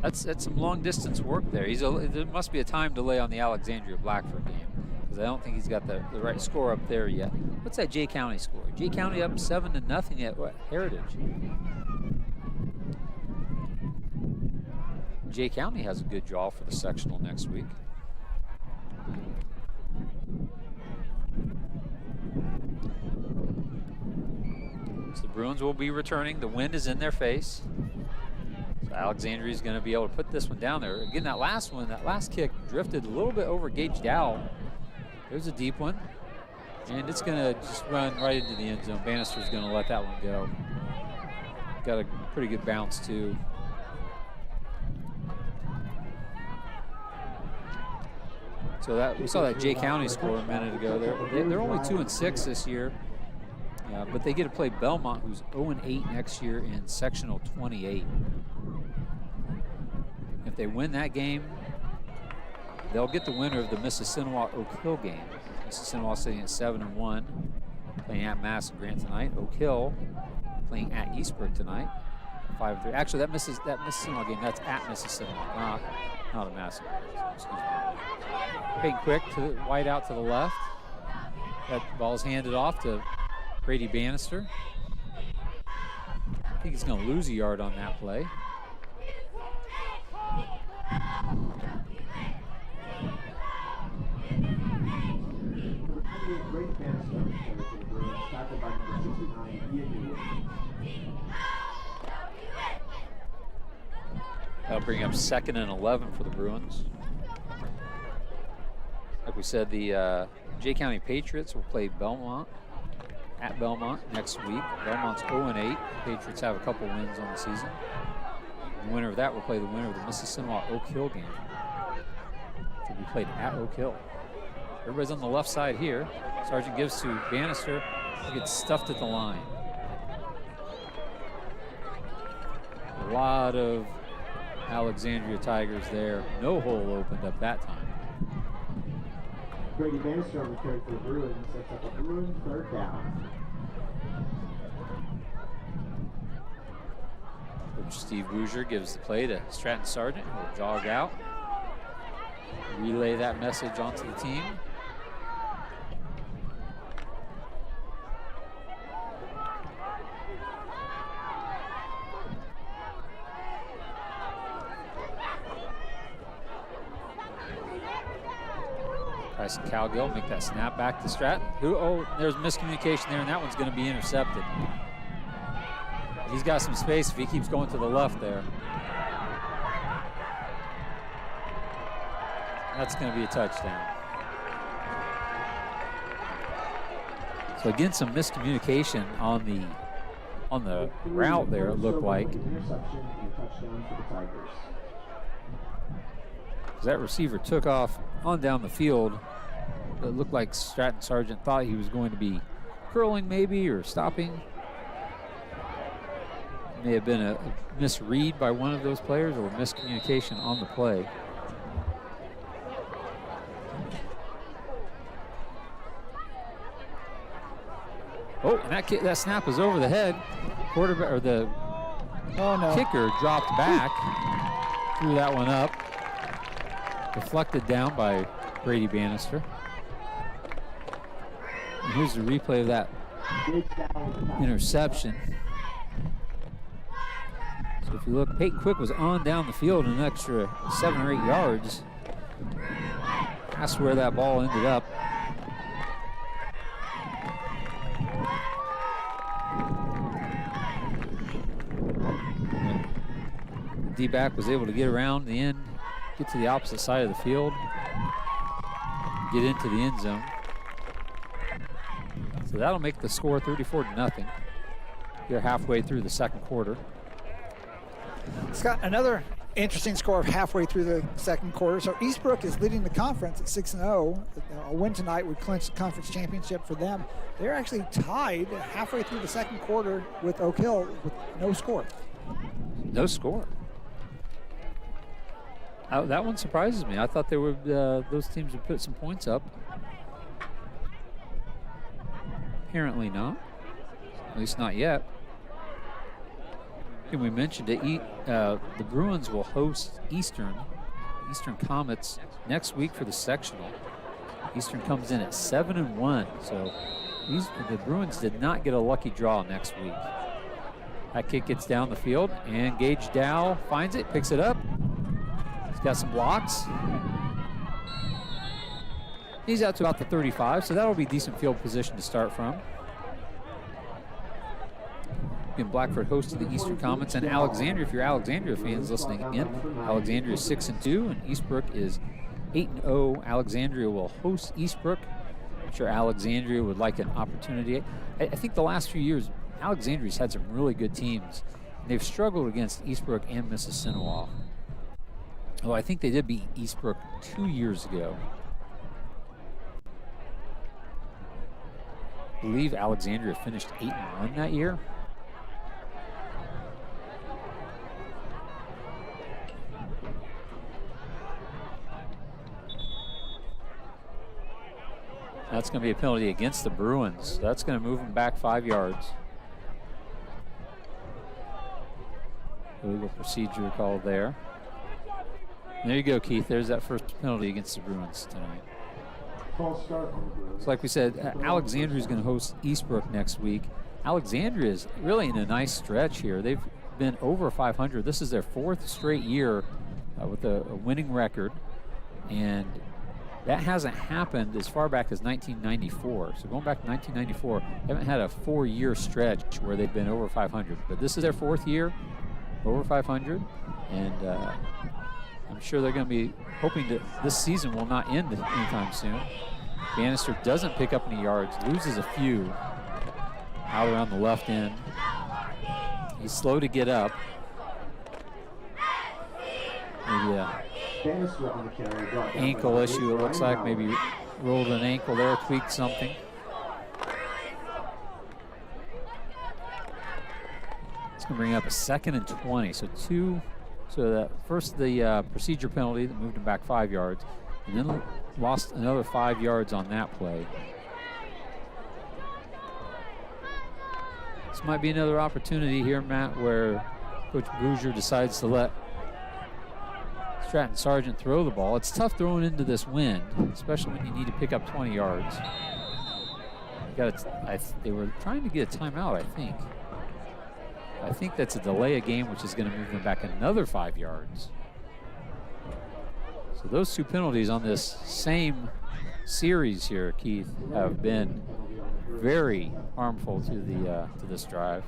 That's some long distance work there. There must be a time delay on the Alexandria Blackford game because I don't think he's got the right score up there yet. What's that Jay County score? Jay County up 7-0 at what? Heritage. Jay County has a good draw for the sectional next week. So the Bruins will be returning. The wind is in their face. So Alexandria is going to be able to put this one down there. Again, that last kick drifted a little bit over Gage Dowell. There's a deep one. And it's going to just run right into the end zone. Bannister's going to let that one go. Got a pretty good bounce, too. So we saw that Jay County score a minute ago. They're only 2-6 this year, but they get to play Belmont, who's 0-8 next year in sectional 28. If they win that game, they'll get the winner of the Mississinawa Oak Hill game. Mississinawa sitting at 7-1, playing at Madison Grant tonight. Oak Hill playing at Eastbrook tonight, 5-3. Actually, that Mississinawa game, that's at Mississinawa, not a Madison Grant. Excuse me. Payne Quick to the wide out to the left. That ball's handed off to Brady Bannister. I think he's going to lose a yard on that play. That'll bring up 2nd and 11 for the Bruins. Like we said, the Jay County Patriots will play Belmont at Belmont next week. Belmont's 0-8. Patriots have a couple wins on the season. The winner of that will play the winner of the Mississinawa Oak Hill game. To be played at Oak Hill. Everybody's on the left side here. Sargent gives to Bannister. He gets stuffed at the line. A lot of Alexandria Tigers there. No hole opened up that time. Brady Bannister on the carry for the Bruins sets up a Bruins 3rd down. Coach Steve Bouger gives the play to Stratton Sargent, who will jog out, relay that message onto the team. Tyson Calgill make that snap back to Stratton. There's miscommunication there, and that one's going to be intercepted. He's got some space if he keeps going to the left there. That's going to be a touchdown. So again, some miscommunication on the route there, it looked like. That receiver took off on down the field. It looked like Stratton Sargent thought he was going to be curling maybe or stopping. May have been a misread by one of those players or miscommunication on the play. Oh, and that snap was over the head. Quarterback or the kicker dropped back, threw that one up. Deflected down by Brady Bannister. And here's the replay of that interception. So if you look, Peyton Quick was on down the field an extra 7 or 8 yards. That's where that ball ended up. D-back was able to get around the end, get to the opposite side of the field. get into the end zone. So that'll make the score 34-0. Here halfway through the second quarter. Scott, another interesting score of halfway through the second quarter. So Eastbrook is leading the conference at 6-0. A win tonight would clinch the conference championship for them. They're actually tied halfway through the second quarter with Oak Hill with no score. No score. That one surprises me. I thought they would. Those teams would put some points up. Apparently not. At least not yet. And we mentioned it. The Bruins will host Eastern Comets next week for the sectional. Eastern comes in at 7-1, so the Bruins did not get a lucky draw next week. That kick gets down the field, and Gage Dow finds it, picks it up. He's got some blocks. He's out to about the 35, so that'll be decent field position to start from. Again, Blackford hosted the Eastern Comets, and Alexandria, if you're Alexandria fans listening in, Alexandria is 6-2, and Eastbrook is 8-0. Alexandria will host Eastbrook. I'm sure Alexandria would like an opportunity. I think the last few years, Alexandria's had some really good teams. They've struggled against Eastbrook and Mississinawa. Oh, I think they did beat Eastbrook 2 years ago. I believe Alexandria finished 8-1 that year. That's going to be a penalty against the Bruins. That's going to move them back 5 yards. Illegal procedure called there. There you go, Keith. There's that first penalty against the Bruins tonight. So like we said, Alexandria is going to host Eastbrook next week. Alexandria is really in a nice stretch here. They've been over 500. This is their 4th straight year with a winning record. And that hasn't happened as far back as 1994. So going back to 1994, they haven't had a 4-year stretch where they've been over 500. But this is their 4th year, over 500. And I'm sure they're going to be hoping that this season will not end anytime soon. Bannister doesn't pick up any yards, loses a few out around the left end. He's slow to get up. Maybe ankle issue, it looks like. Maybe rolled an ankle there, tweaked something. It's going to bring up a 2nd and 20. So that first the procedure penalty that moved him back 5 yards, and then lost another 5 yards on that play. This might be another opportunity here, Matt, where Coach Bouger decides to let Stratton Sargent throw the ball. It's tough throwing into this wind, especially when you need to pick up 20 yards. They were trying to get a timeout, I think. I think that's a delay of game, which is going to move them back another 5 yards. So those 2 penalties on this same series here, Keith, have been very harmful to this drive.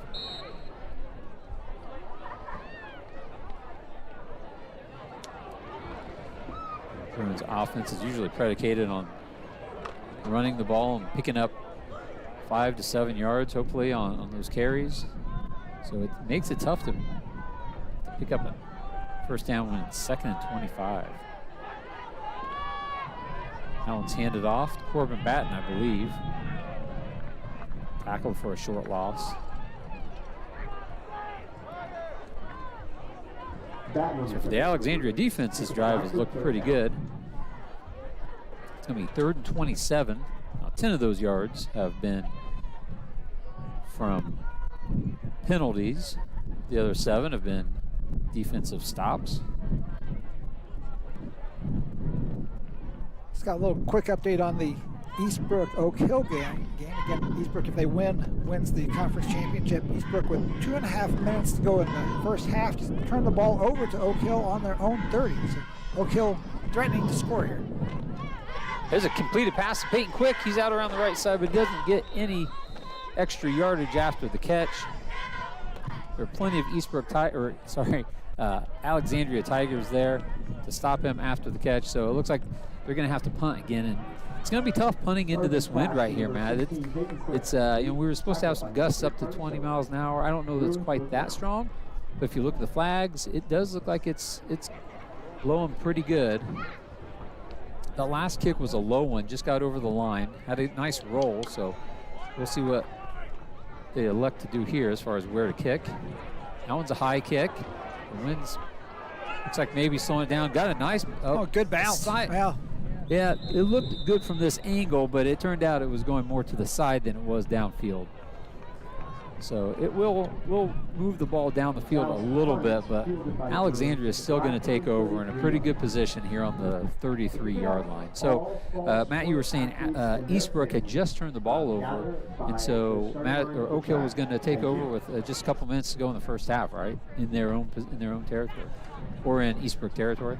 Bruins offense is usually predicated on running the ball and picking up 5 to 7 yards, hopefully, on those carries. So it makes it tough to pick up a first down when it's 2nd and 25. Allen's handed off to Corbin Batten, I believe. Tackled for a short loss. So for the Alexandria defense, this drive has looked pretty good. It's going to be 3rd and 27. Now, 10 of those yards have been from penalties. The other 7 have been defensive stops. Just got a little quick update on the Eastbrook Oak Hill game. Again, Eastbrook, if they wins the conference championship. Eastbrook with 2.5 minutes to go in the first half, just turn the ball over to Oak Hill on their own 30. So Oak Hill threatening to score here. There's a completed pass to Peyton Quick. He's out around the right side, but doesn't get any extra yardage after the catch. There are plenty of Alexandria Tigers there to stop him after the catch. So it looks like they're going to have to punt again. And It's going to be tough punting into this wind right here, Matt. It's you know, we were supposed to have some gusts up to 20 miles an hour. I don't know that it's quite that strong, but if you look at the flags, it does look like it's blowing pretty good. The last kick was a low one, just got over the line, had a nice roll, so we'll see what they elect to do here as far as where to kick. That one's a high kick. The wind's looks like maybe slowing it down. Got a nice good bounce. Wow. Yeah, it looked good from this angle, but it turned out it was going more to the side than it was downfield. So it will move the ball down the field a little bit, but Alexandria is still going to take over in a pretty good position here on the 33-yard line. So, Matt, you were saying Eastbrook had just turned the ball over, and so Oak Hill was going to take over with just a couple minutes to go in the first half, right? In their own territory, or in Eastbrook territory.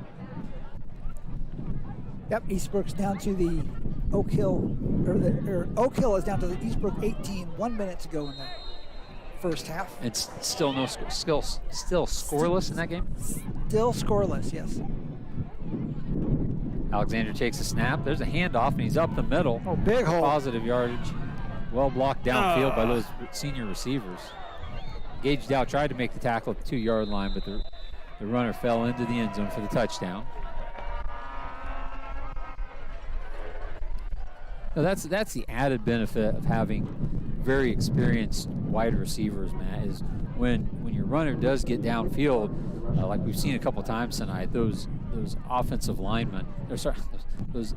Yep, Eastbrook's down to the Oak Hill, or Oak Hill is down to the Eastbrook 18. 1 minute to go in the first half. It's still still scoreless in that game? Still scoreless, yes. Alexander takes a snap. There's a handoff, and he's up the middle. Oh, big hole. Positive yardage. Well blocked downfield by those senior receivers. Gauged out, tried to make the tackle at the 2-yard line, but the runner fell into the end zone for the touchdown. Now that's the added benefit of having very experienced wide receivers, Matt, is when your runner does get downfield, like we've seen a couple times tonight, those offensive linemen, those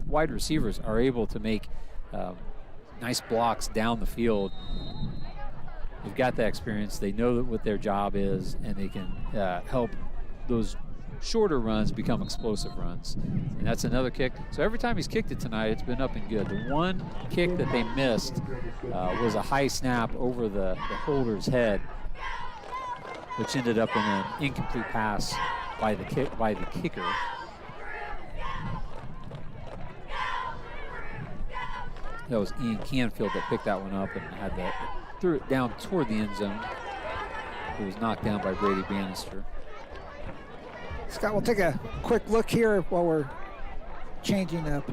wide receivers are able to make nice blocks down the field. They've got that experience. They know what their job is, and they can help those shorter runs become explosive runs. And that's another kick. So every time he's kicked it tonight, it's been up and good. The one kick that they missed was a high snap over the holder's head, which ended up in an incomplete pass by the kicker. That was Ian Canfield that picked that one up and threw it down toward the end zone. It was knocked down by Brady Bannister. Scott, we'll take a quick look here while we're changing up,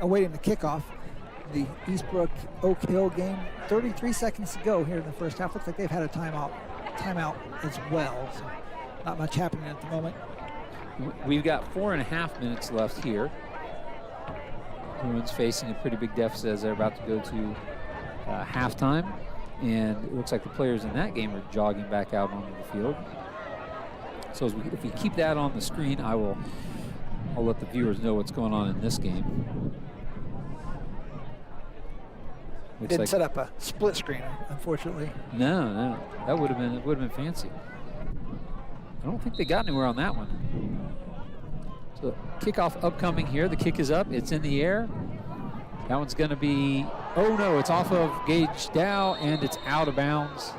awaiting the kickoff. The Eastbrook Oak Hill game. 33 seconds to go here in the first half. Looks like they've had a timeout as well. So not much happening at the moment. We've got 4.5 minutes left here. Bruins facing a pretty big deficit as they're about to go to halftime. And it looks like the players in that game are jogging back out onto the field. So if we keep that on the screen, I'll let the viewers know what's going on in this game. Didn't set up a split screen, unfortunately. No, that would have been fancy. I don't think they got anywhere on that one. So kickoff upcoming here. The kick is up. It's in the air. That one's going to be. Oh no! It's off of Gage Dow and it's out of bounds.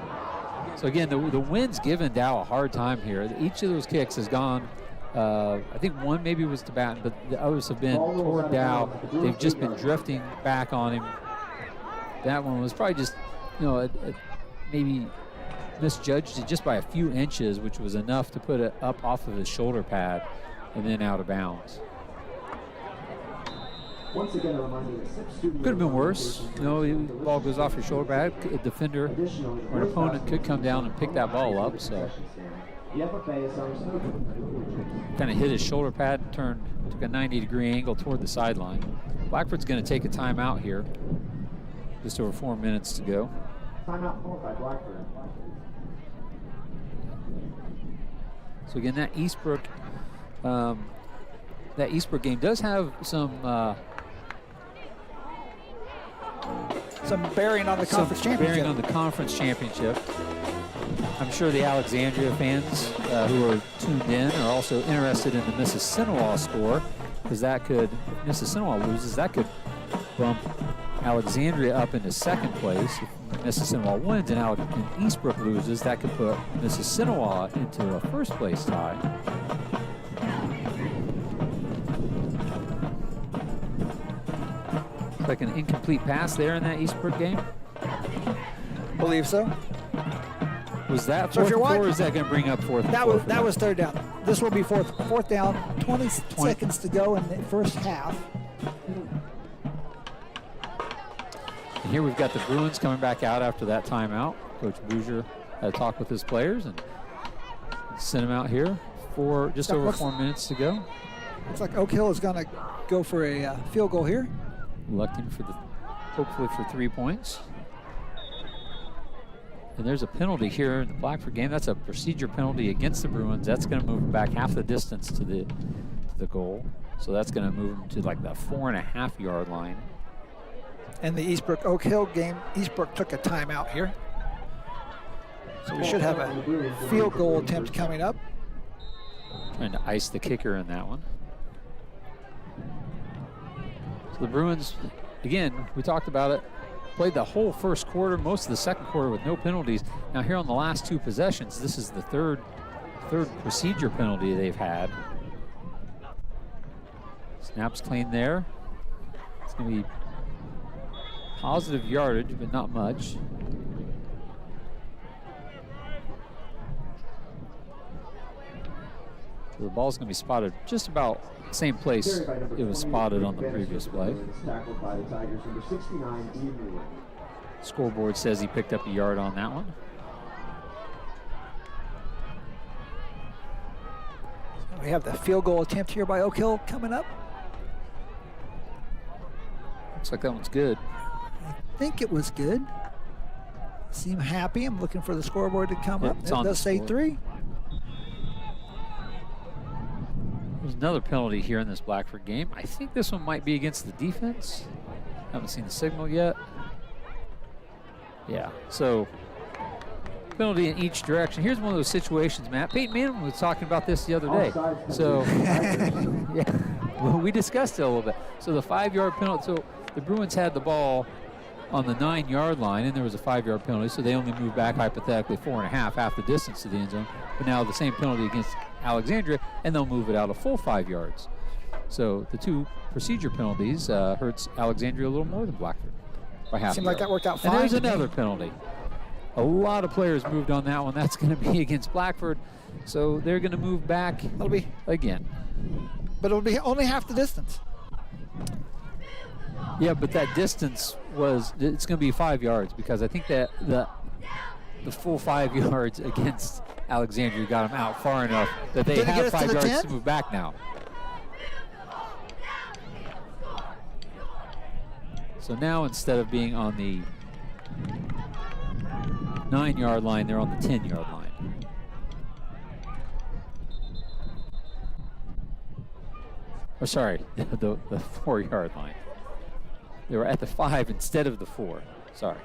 So again, the wind's given Dow a hard time here. Each of those kicks has gone, I think one maybe was to Batten, but the others have been toward Dow. They've just been drifting back on him. That one was probably just, maybe misjudged it just by a few inches, which was enough to put it up off of his shoulder pad and then out of bounds. Once again, a reminder that could have been worse. The ball goes off your shoulder pad. A defender or an opponent could come down and pick that ball up. So kind of hit his shoulder pad and took a 90-degree angle toward the sideline. Blackford's going to take a timeout here. Just over 4 minutes to go. Timeout called by Blackford. So again, that Eastbrook game does have some bearing on the conference championship. Bearing on the conference championship. I'm sure the Alexandria fans who are tuned in are also interested in the Mississinewa score, because that could, if Mississinewa loses, that could bump Alexandria up into second place. If Mississinewa wins and Eastbrook loses, that could put Mississinewa into a first place tie. Like an incomplete pass there in that Eastbrook game? Believe so. Was that fourth or is that going to bring up fourth? That was third down. This will be fourth down. 20 seconds to go in the first half. And here we've got the Bruins coming back out after that timeout. Coach Bouger had a talk with his players and sent them out here for just over 4 minutes to go. Looks like Oak Hill is going to go for a field goal here. Electing for hopefully for 3 points. And there's a penalty here in the Blackford game. That's a procedure penalty against the Bruins. That's going to move them back half the distance to the goal. So that's going to move them to like the 4.5 yard line. In the Eastbrook Oak Hill game, Eastbrook took a timeout here. So we should have a field goal attempt coming up. Trying to ice the kicker in that one. So the Bruins, again, we talked about it, played the whole first quarter, most of the second quarter with no penalties. Now here on the last 2 possessions, this is the third procedure penalty they've had. Snaps clean there. It's going to be positive yardage, but not much. So the ball's going to be spotted just about the same place it was spotted on the previous play. Scoreboard says he picked up a yard on that one. We have the field goal attempt here by Oak Hill coming up. Looks like that one's good. I think it was good. Seem happy. I'm looking for the scoreboard to come up. It does say 3. There's another penalty here in this Blackford game. I think this one might be against the defense. Haven't seen the signal yet. Yeah, so penalty in each direction. Here's one of those situations, Matt. Peyton Manning was talking about this the other day. So, yeah, well, we discussed it a little bit. So the 5-yard penalty, so the Bruins had the ball on the 9-yard line, and there was a 5-yard penalty, so they only moved back hypothetically 4.5, half the distance to the end zone. But now the same penalty against Alexandria, and they'll move it out a full 5 yards. So the 2 procedure penalties hurts Alexandria a little more than Blackford by half. Seemed like that worked out fine. And there's another penalty. A lot of players moved on that one. That's going to be against Blackford, so they're going to move back again. But it'll be only half the distance. Yeah, but that distance it's going to be 5 yards because I think that the full 5 yards against Alexandria got them out far enough that they have 5 yards to move back now. So now instead of being on the 9-yard line, they're on the 10-yard line. Or sorry, the 4-yard line. They were at the 5 instead of the 4. Sorry.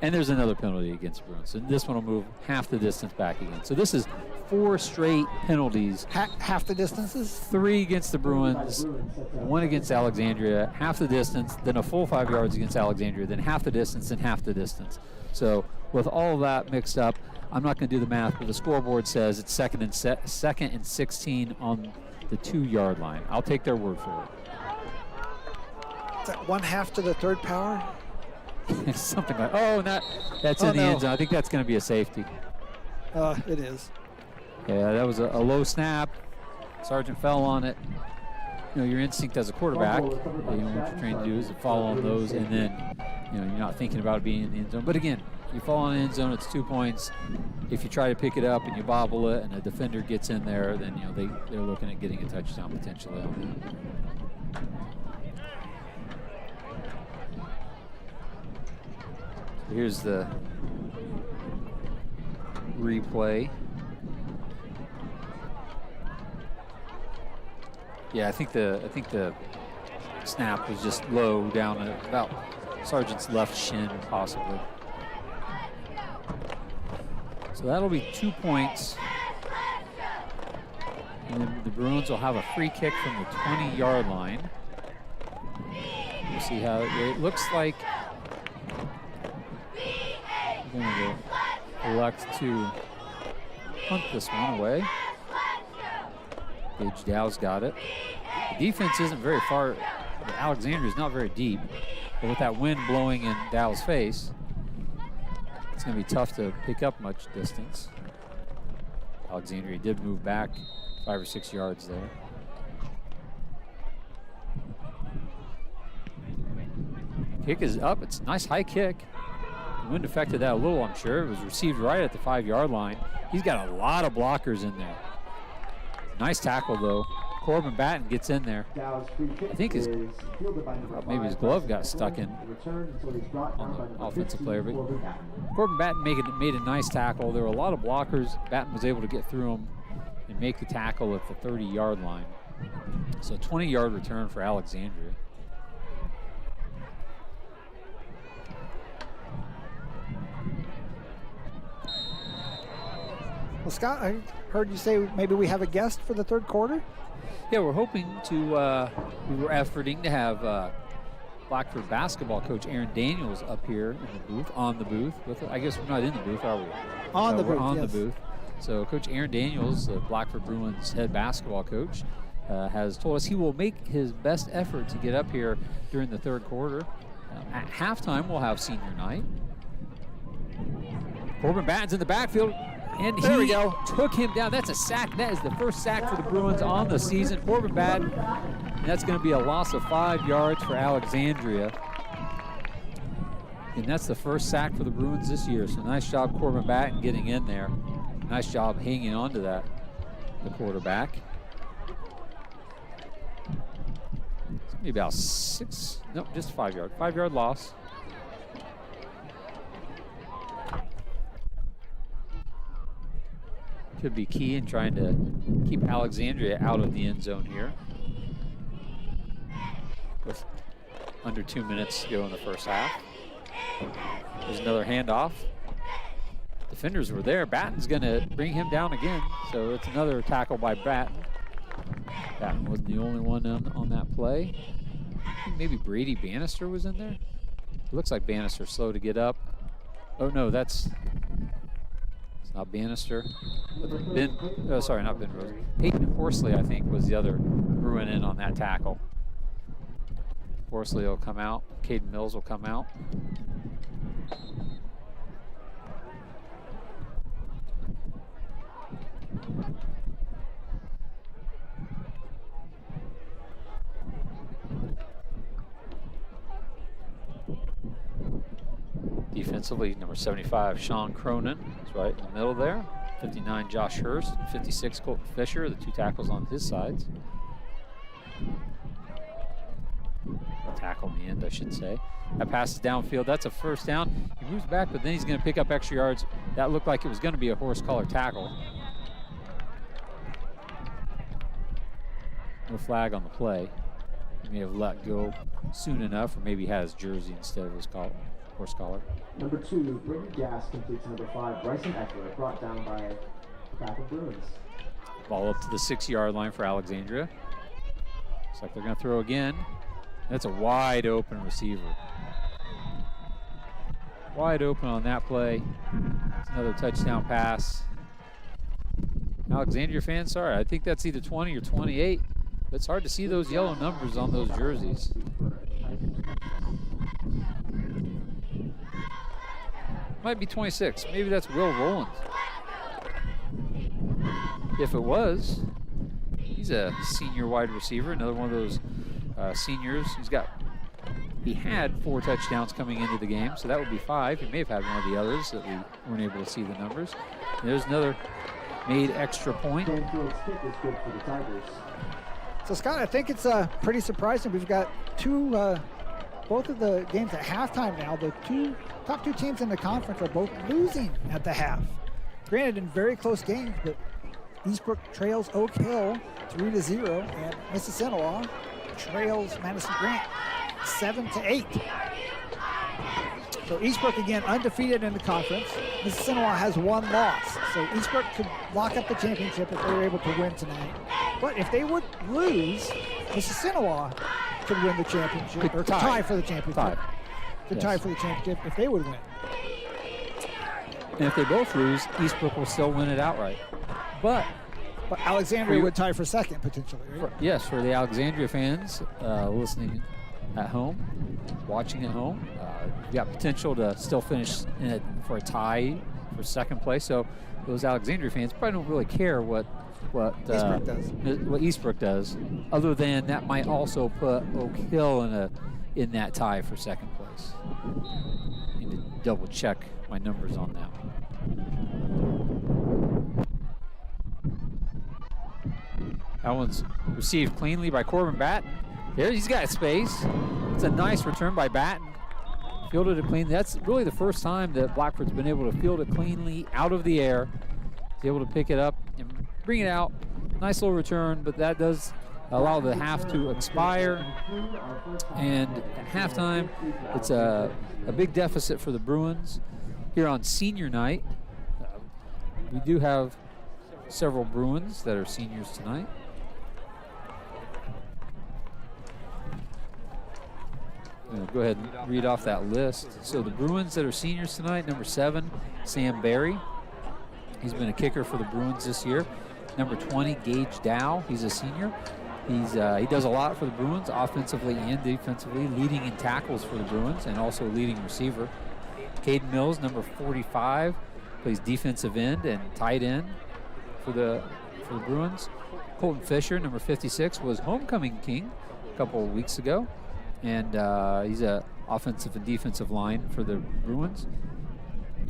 And there's another penalty against Bruins. So this one will move half the distance back again. So this is 4 straight penalties. Half the distances? 3 against the Bruins, 1 against Alexandria, half the distance, then a full 5 yards against Alexandria, then half the distance and half the distance. So with all of that mixed up, I'm not going to do the math, but the scoreboard says it's second and 16 on the 2-yard line. I'll take their word for it. Is that 1/2 to the 3rd power? Something like, that's in the end zone. I think that's going to be a safety. It is. Yeah, that was a low snap. Sergeant fell on it. You know, your instinct as a quarterback, what you're trained to do is to fall on those, and then, you're not thinking about it being in the end zone. But again, you fall on the end zone, it's 2 points. If you try to pick it up and you bobble it and a defender gets in there, then, they're looking at getting a touchdown potentially on that. Here's the replay. Yeah, I think the snap was just low down at about Sargent's left shin, possibly. So that'll be 2 points. And then the Bruins will have a free kick from the 20-yard line. We'll see how it looks like. Going to elect to punt this one away. Gage Dow's got it. The defense isn't very far. Alexandria is not very deep. But with that wind blowing in Dow's face, it's going to be tough to pick up much distance. Alexandria did move back 5 or 6 yards there. Kick is up. It's a nice high kick. The wind affected that a little, I'm sure. It was received right at the 5-yard line. He's got a lot of blockers in there. Nice tackle, though. Corbin Batten gets in there. I think maybe his glove got stuck in on the offensive player. But Corbin Batten made a nice tackle. There were a lot of blockers. Batten was able to get through them and make the tackle at the 30-yard line. So 20-yard return for Alexandria. Well, Scott, I heard you say maybe we have a guest for the third quarter? Yeah, we're hoping to, we were efforting to have Blackford basketball coach Aaron Daniels up here in the booth, on the booth. I guess we're not in the booth, are we? On the booth, on yes. the booth. So Coach Aaron Daniels, the Blackford Bruins head basketball coach, has told us he will make his best effort to get up here during the third quarter. At halftime, we'll have senior night. Corbin Batten's in the backfield. And he took him down. That's a sack. That is the first sack for the Bruins on the season. Corbin Batten, and that's going to be a loss of 5 yards for Alexandria. And that's the first sack for the Bruins this year. So nice job, Corbin Batten, getting in there. Nice job hanging on to that, the quarterback. It's maybe about just 5 yard. 5 yard loss. Could be key in trying to keep Alexandria out of the end zone here. With under 2 minutes to go in the first half. There's another handoff. Defenders were there. Batten's going to bring him down again. So it's another tackle by Batten. Batten was the only one on that play. I think maybe Brady Bannister was in there. It looks like Bannister's slow to get up. Oh no, it's not Bannister. Sorry, not Ben Rose. Peyton Horsley, I think, was the other Bruin in on that tackle. Horsley will come out. Caden Mills will come out. Defensively, number 75, Sean Cronin is right in the middle there. 59, Josh Hurst. 56, Colton Fisher, the two tackles on his sides. A tackle in the end, I should say. That passes downfield. That's a first down. He moves back, but then he's going to pick up extra yards. That looked like it was going to be a horse collar tackle. No flag on the play. He may have let go soon enough, or maybe had his jersey instead of his horse collar. Number 2, Brittany Gass completes number 5, Bryson Eckler, brought down by the back of Bruins. Ball up to the 6-yard line for Alexandria. Looks like they're going to throw again. That's a wide open receiver. Wide open on that play. It's another touchdown pass. Alexandria fans, sorry, I think that's either 20 or 28. It's hard to see those yellow numbers on those jerseys. Might be 26. Maybe that's Will Rowland. If it was, he's a senior wide receiver, another one of those seniors. He had 4 touchdowns coming into the game, so that would be 5. He may have had one of the others that we weren't able to see the numbers. And there's another made extra point. Danfield's kick is good for the Tigers. So Scott, I think it's pretty surprising. We've got both of the games at halftime now. The top two teams in the conference are both losing at the half. Granted, in very close games, but Eastbrook trails Oak Hill 3-0, and Mississinawa trails Madison Grant 7-8. So Eastbrook again undefeated in the conference. Mississinawa has 1 loss. So Eastbrook could lock up the championship if they were able to win tonight. But if they would lose, Mississinawa could win the championship, or tie for the championship. Tie for the championship if they would win. And if they both lose, Eastbrook will still win it outright. But Alexandria would tie for second potentially, right? Yes, for the Alexandria fans listening at home, watching at home, you got potential to still finish in it for a tie for second place. So those Alexandria fans probably don't really care what Eastbrook does, other than that might also put Oak Hill in in that tie for second place. Need to double check my numbers on that one. That one's received cleanly by Corbin Batten. There, he's got space. It's a nice return by Batten. Fielded it clean. That's really the first time that Blackford's been able to field it cleanly out of the air. He's able to pick it up and bring it out. Nice little return, but that does allow the half to expire. And at halftime, it's a big deficit for the Bruins. Here on senior night, we do have several Bruins that are seniors tonight. Go ahead and read off that list. So the Bruins that are seniors tonight, number 7, Sam Barry. He's been a kicker for the Bruins this year. Number 20, Gage Dow. He's a senior. He does a lot for the Bruins, offensively and defensively, leading in tackles for the Bruins and also leading receiver. Caden Mills, number 45, plays defensive end and tight end for the Bruins. Colton Fisher, number 56, was homecoming king a couple of weeks ago. And he's a offensive and defensive line for the Bruins.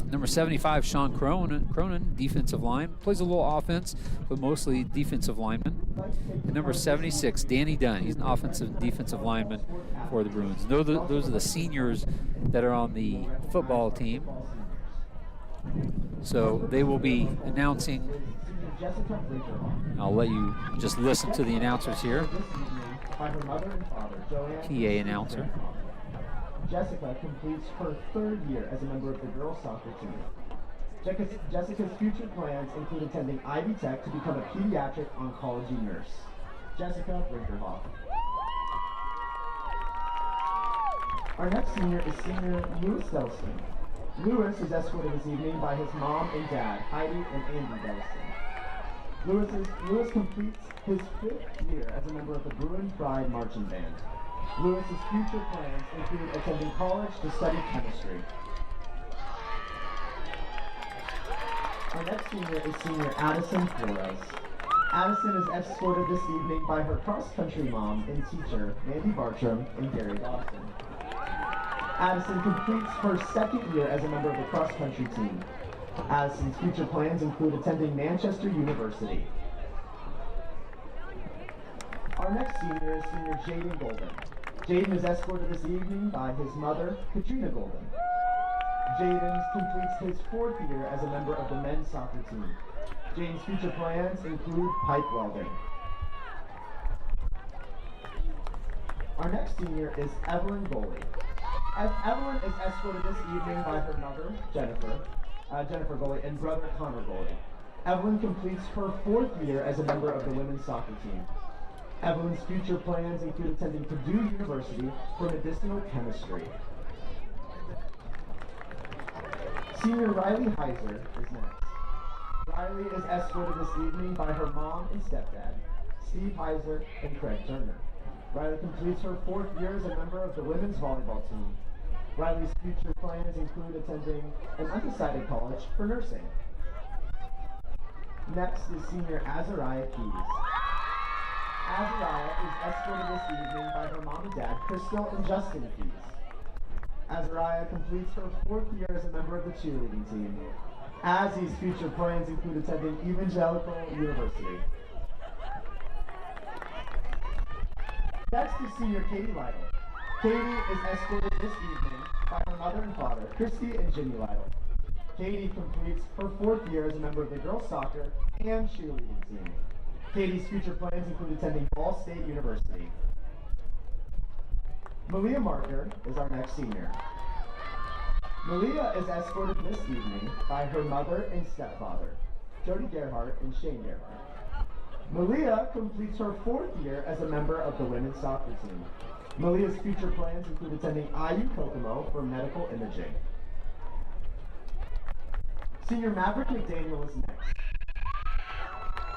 Number 75, Sean Cronin, defensive line. Plays a little offense, but mostly defensive lineman. And number 76, Danny Dunn. He's an offensive and defensive lineman for the Bruins. Those are the seniors that are on the football team. So they will be announcing. I'll let you just listen to the announcers here. PA announcer. Jessica completes her 3rd year as a member of the girls soccer team. Jessica's future plans include attending Ivy Tech to become a pediatric oncology nurse. Jessica Brinkerhoff. Our next senior is senior Lewis Delston. Lewis is escorted this evening by his mom and dad, Heidi and Andy Delston. Lewis completes his 5th year as a member of the Bruin Pride Marching Band. Lewis's future plans include attending college to study chemistry. Our next senior is senior Addison Flores. Addison is escorted this evening by her cross-country mom and teacher, Mandy Bartram and Gary Dawson. Addison completes her 2nd year as a member of the cross-country team. Addison's future plans include attending Manchester University. Our next senior is senior Jaden Golden. Jaden is escorted this evening by his mother, Katrina Golden. Jaden completes his 4th year as a member of the men's soccer team. Jaden's future plans include pipe welding. Our next senior is Evelyn Goley. Evelyn is escorted this evening by her mother, Jennifer Goley, and brother, Connor Goley. Evelyn completes her 4th year as a member of the women's soccer team. Evelyn's future plans include attending Purdue University for medicinal chemistry. Senior Riley Heiser is next. Riley is escorted this evening by her mom and stepdad, Steve Heiser and Craig Turner. Riley completes her 4th year as a member of the women's volleyball team. Riley's future plans include attending an undecided college for nursing. Next is senior Azariah Keys. Azariah is escorted this evening by her mom and dad, Crystal and Justin Keys. Azariah completes her 4th year as a member of the cheerleading team. Azzy's future plans include attending Evangelical University. Next is senior Katie Lytle. Katie is escorted this evening by her mother and father, Christy and Jimmy Lytle. Katie completes her 4th year as a member of the girls' soccer and cheerleading team. Katie's future plans include attending Ball State University. Malia Marker is our next senior. Malia is escorted this evening by her mother and stepfather, Jody Gerhardt and Shane Gerhardt. Malia completes her 4th year as a member of the women's soccer team. Malia's future plans include attending IU Kokomo for medical imaging. Senior Maverick McDaniel is next.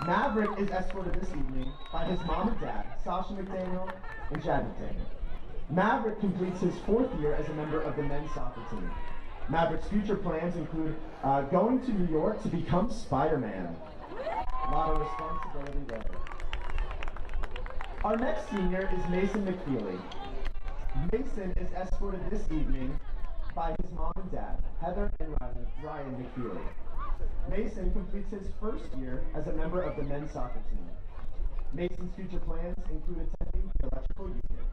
Maverick is escorted this evening by his mom and dad, Sasha McDaniel and Chad McDaniel. Maverick completes his 4th year as a member of the men's soccer team. Maverick's future plans include going to New York to become Spider-Man. A lot of responsibility there. Our next senior is Mason McFeely. Mason is escorted this evening by his mom and dad, Heather and Ryan McFeely. Mason completes his first year as a member of the men's soccer team. Mason's future plans include attending the electrical union.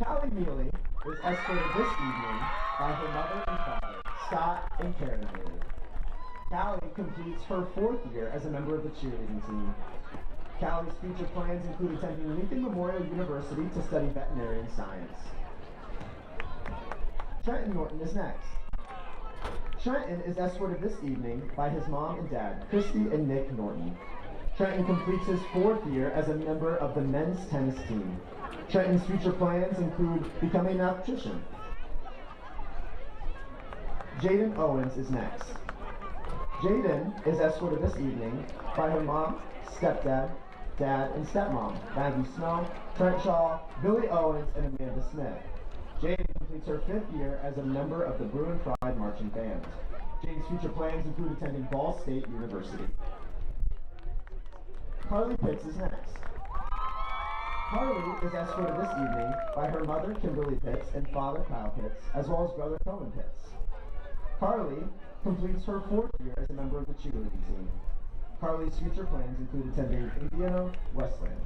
Callie Mealy is escorted this evening by her mother and father, Scott and Karen Mealy. Callie completes her fourth year as a member of the cheerleading team. Callie's future plans include attending Lincoln Memorial University to study veterinary science. Trenton Norton is next. Trenton is escorted this evening by his mom and dad, Christy and Nick Norton. Trenton completes his fourth year as a member of the men's tennis team. Trenton's future plans include becoming an electrician. Jaden Owens is next. Jaden is escorted this evening by her mom, stepdad, dad, and stepmom, Maggie Snow, Trent Shaw, Billy Owens, and Amanda Smith. Jaden completes her fifth year as a member of the Bruin Pride Marching Band. Jaden's future plans include attending Ball State University. Carly Pitts is next. Carly is escorted this evening by her mother, Kimberly Pitts, and father, Kyle Pitts, as well as brother, Cohen Pitts. Carly completes her fourth year as a member of the cheerleading team. Carly's future plans include attending Indiana Wesleyan.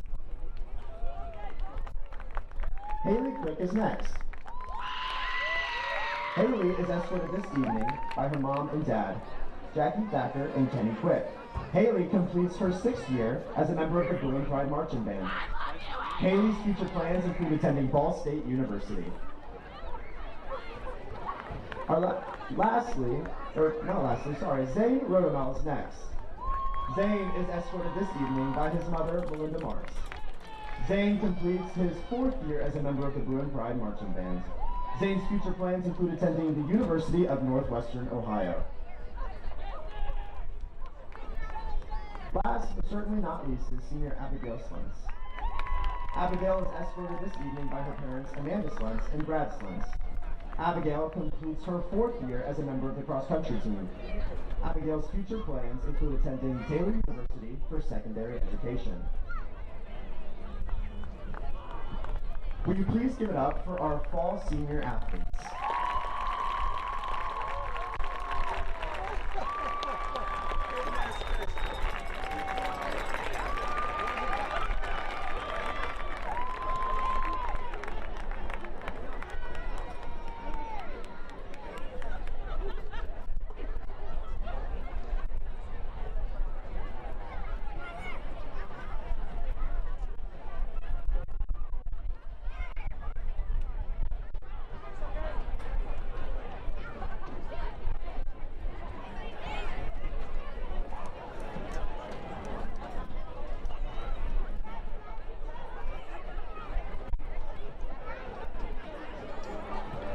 Haley Quick is next. Haley is escorted this evening by her mom and dad, Jackie Thacker and Kenny Quick. Haley completes her sixth year as a member of the Bruin Pride Marching Band. Haley's future plans include attending Ball State University. Zane Rodemel is next. Zane is escorted this evening by his mother, Melinda Marks. Zane completes his fourth year as a member of the Bruin Pride Marching Band. Zane's future plans include attending the University of Northwestern Ohio. Last but certainly not least is senior Abigail Slentz. Abigail is escorted this evening by her parents, Amanda Slentz and Brad Slentz. Abigail completes her fourth year as a member of the cross-country team. Abigail's future plans include attending Taylor University for secondary education. Will you please give it up for our fall senior athletes?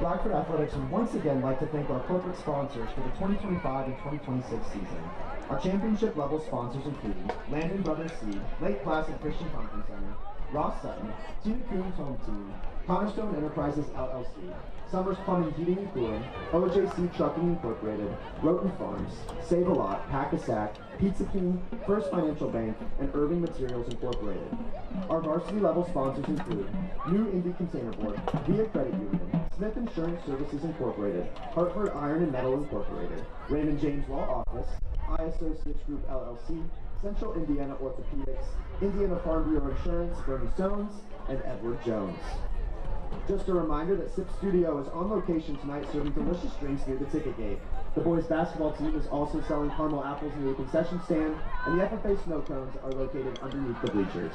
Blackford Athletics would once again like to thank our corporate sponsors for the 2025 and 2026 season. Our championship level sponsors include Landon Brothers Seed, Lake Placid Christian Conference Center, Ross Sutton, Tina Coons Home Team, Cornerstone Enterprises LLC, Summers Plumbing Heating and Cooling, OJC Trucking Incorporated, Roten Farms, Save a Lot, Pack-a-Sack, Pizza King, First Financial Bank, and Irving Materials Incorporated. Our varsity level sponsors include New Indy Container Board, Via Credit Union, Smith Insurance Services Incorporated, Hartford Iron and Metal Incorporated, Raymond James Law Office, I Associates Group LLC, Central Indiana Orthopedics, Indiana Farm Bureau Insurance, Bernie Stones, and Edward Jones. Just a reminder that Sip Studio is on location tonight serving delicious drinks near the ticket gate. The boys basketball team is also selling caramel apples near the concession stand, and the FFA snow cones are located underneath the bleachers.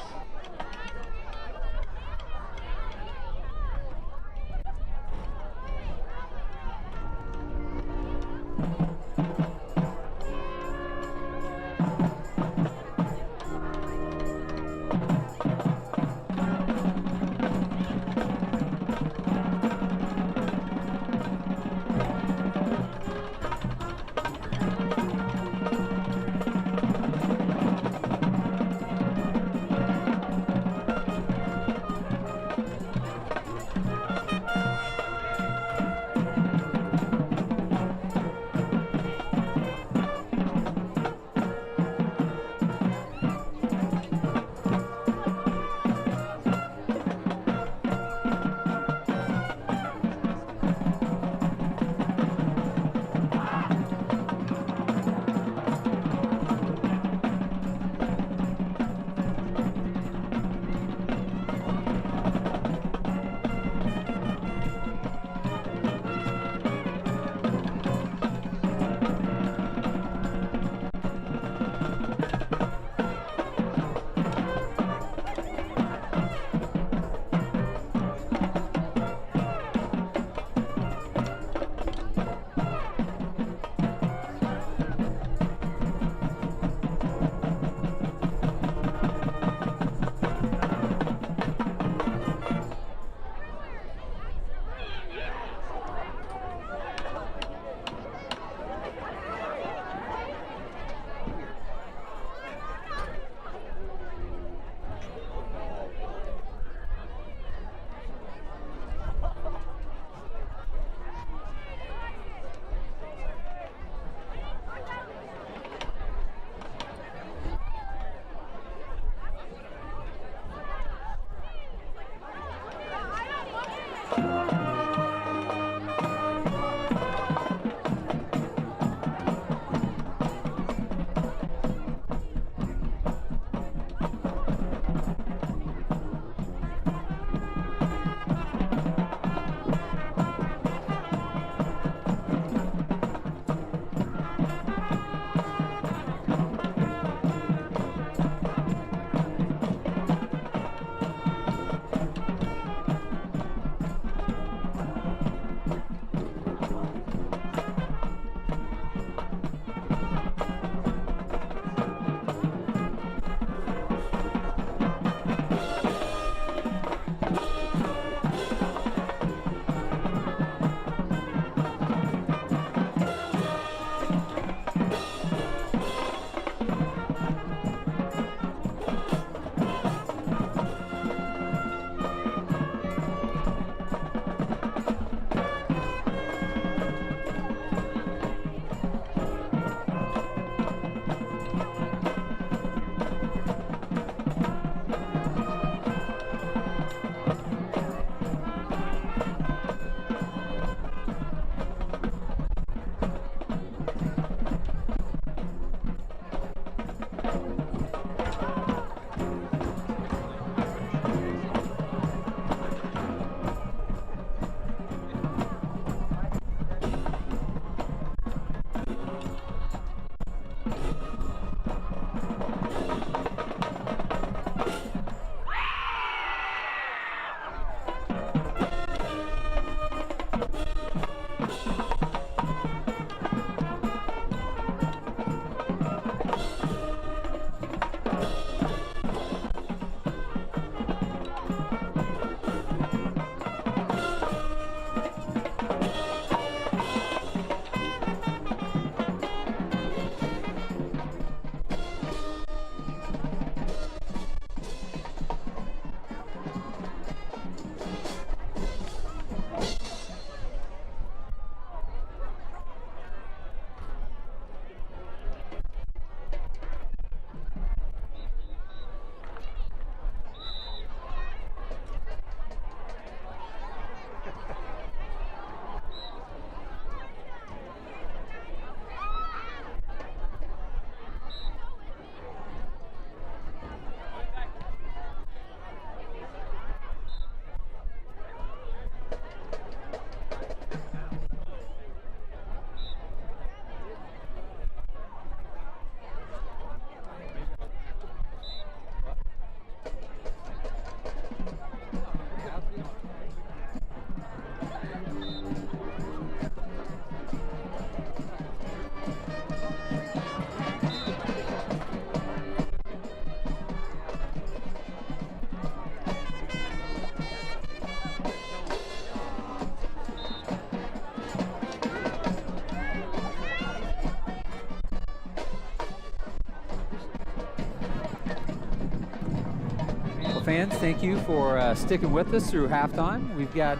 fans, thank you for sticking with us through halftime. We've got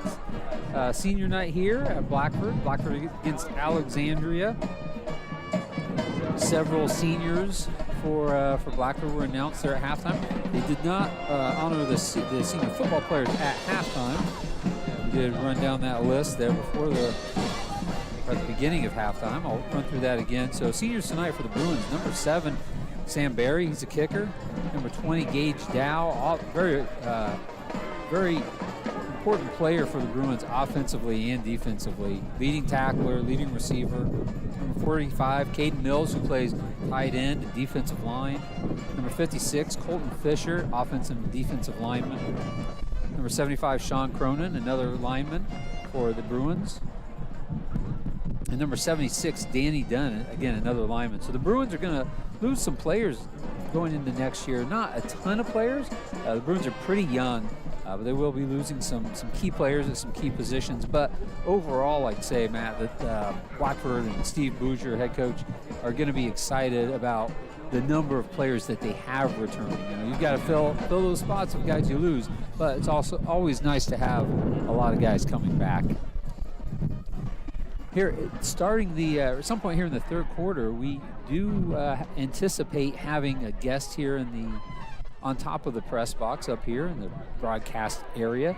senior night here at Blackford. Blackford against Alexandria. Several seniors for Blackford were announced there at halftime. They did not honor the senior football players at halftime. We did run down that list there before at the beginning of halftime. I'll run through that again. So seniors tonight for the Bruins, number 7, Sam Barry, he's a kicker. Number 20, Gage Dow, very important player for the Bruins offensively and defensively. Leading tackler, leading receiver. Number 45, Caden Mills, who plays tight end and defensive line. Number 56, Colton Fisher, offensive and defensive lineman. Number 75, Sean Cronin, another lineman for the Bruins. And number 76, Danny Dunn, again, another lineman. So the Bruins are going to lose some players going into next year. Not a ton of players. The Bruins are pretty young, but they will be losing some key players at some key positions. But overall, I'd say, Matt, that Blackford and Steve Bouger, head coach, are going to be excited about the number of players that they have returning. You know, you've got to fill those spots with guys you lose, but it's also always nice to have a lot of guys coming back. Here, starting at some point here in the third quarter, we do anticipate having a guest here on top of the press box up here in the broadcast area.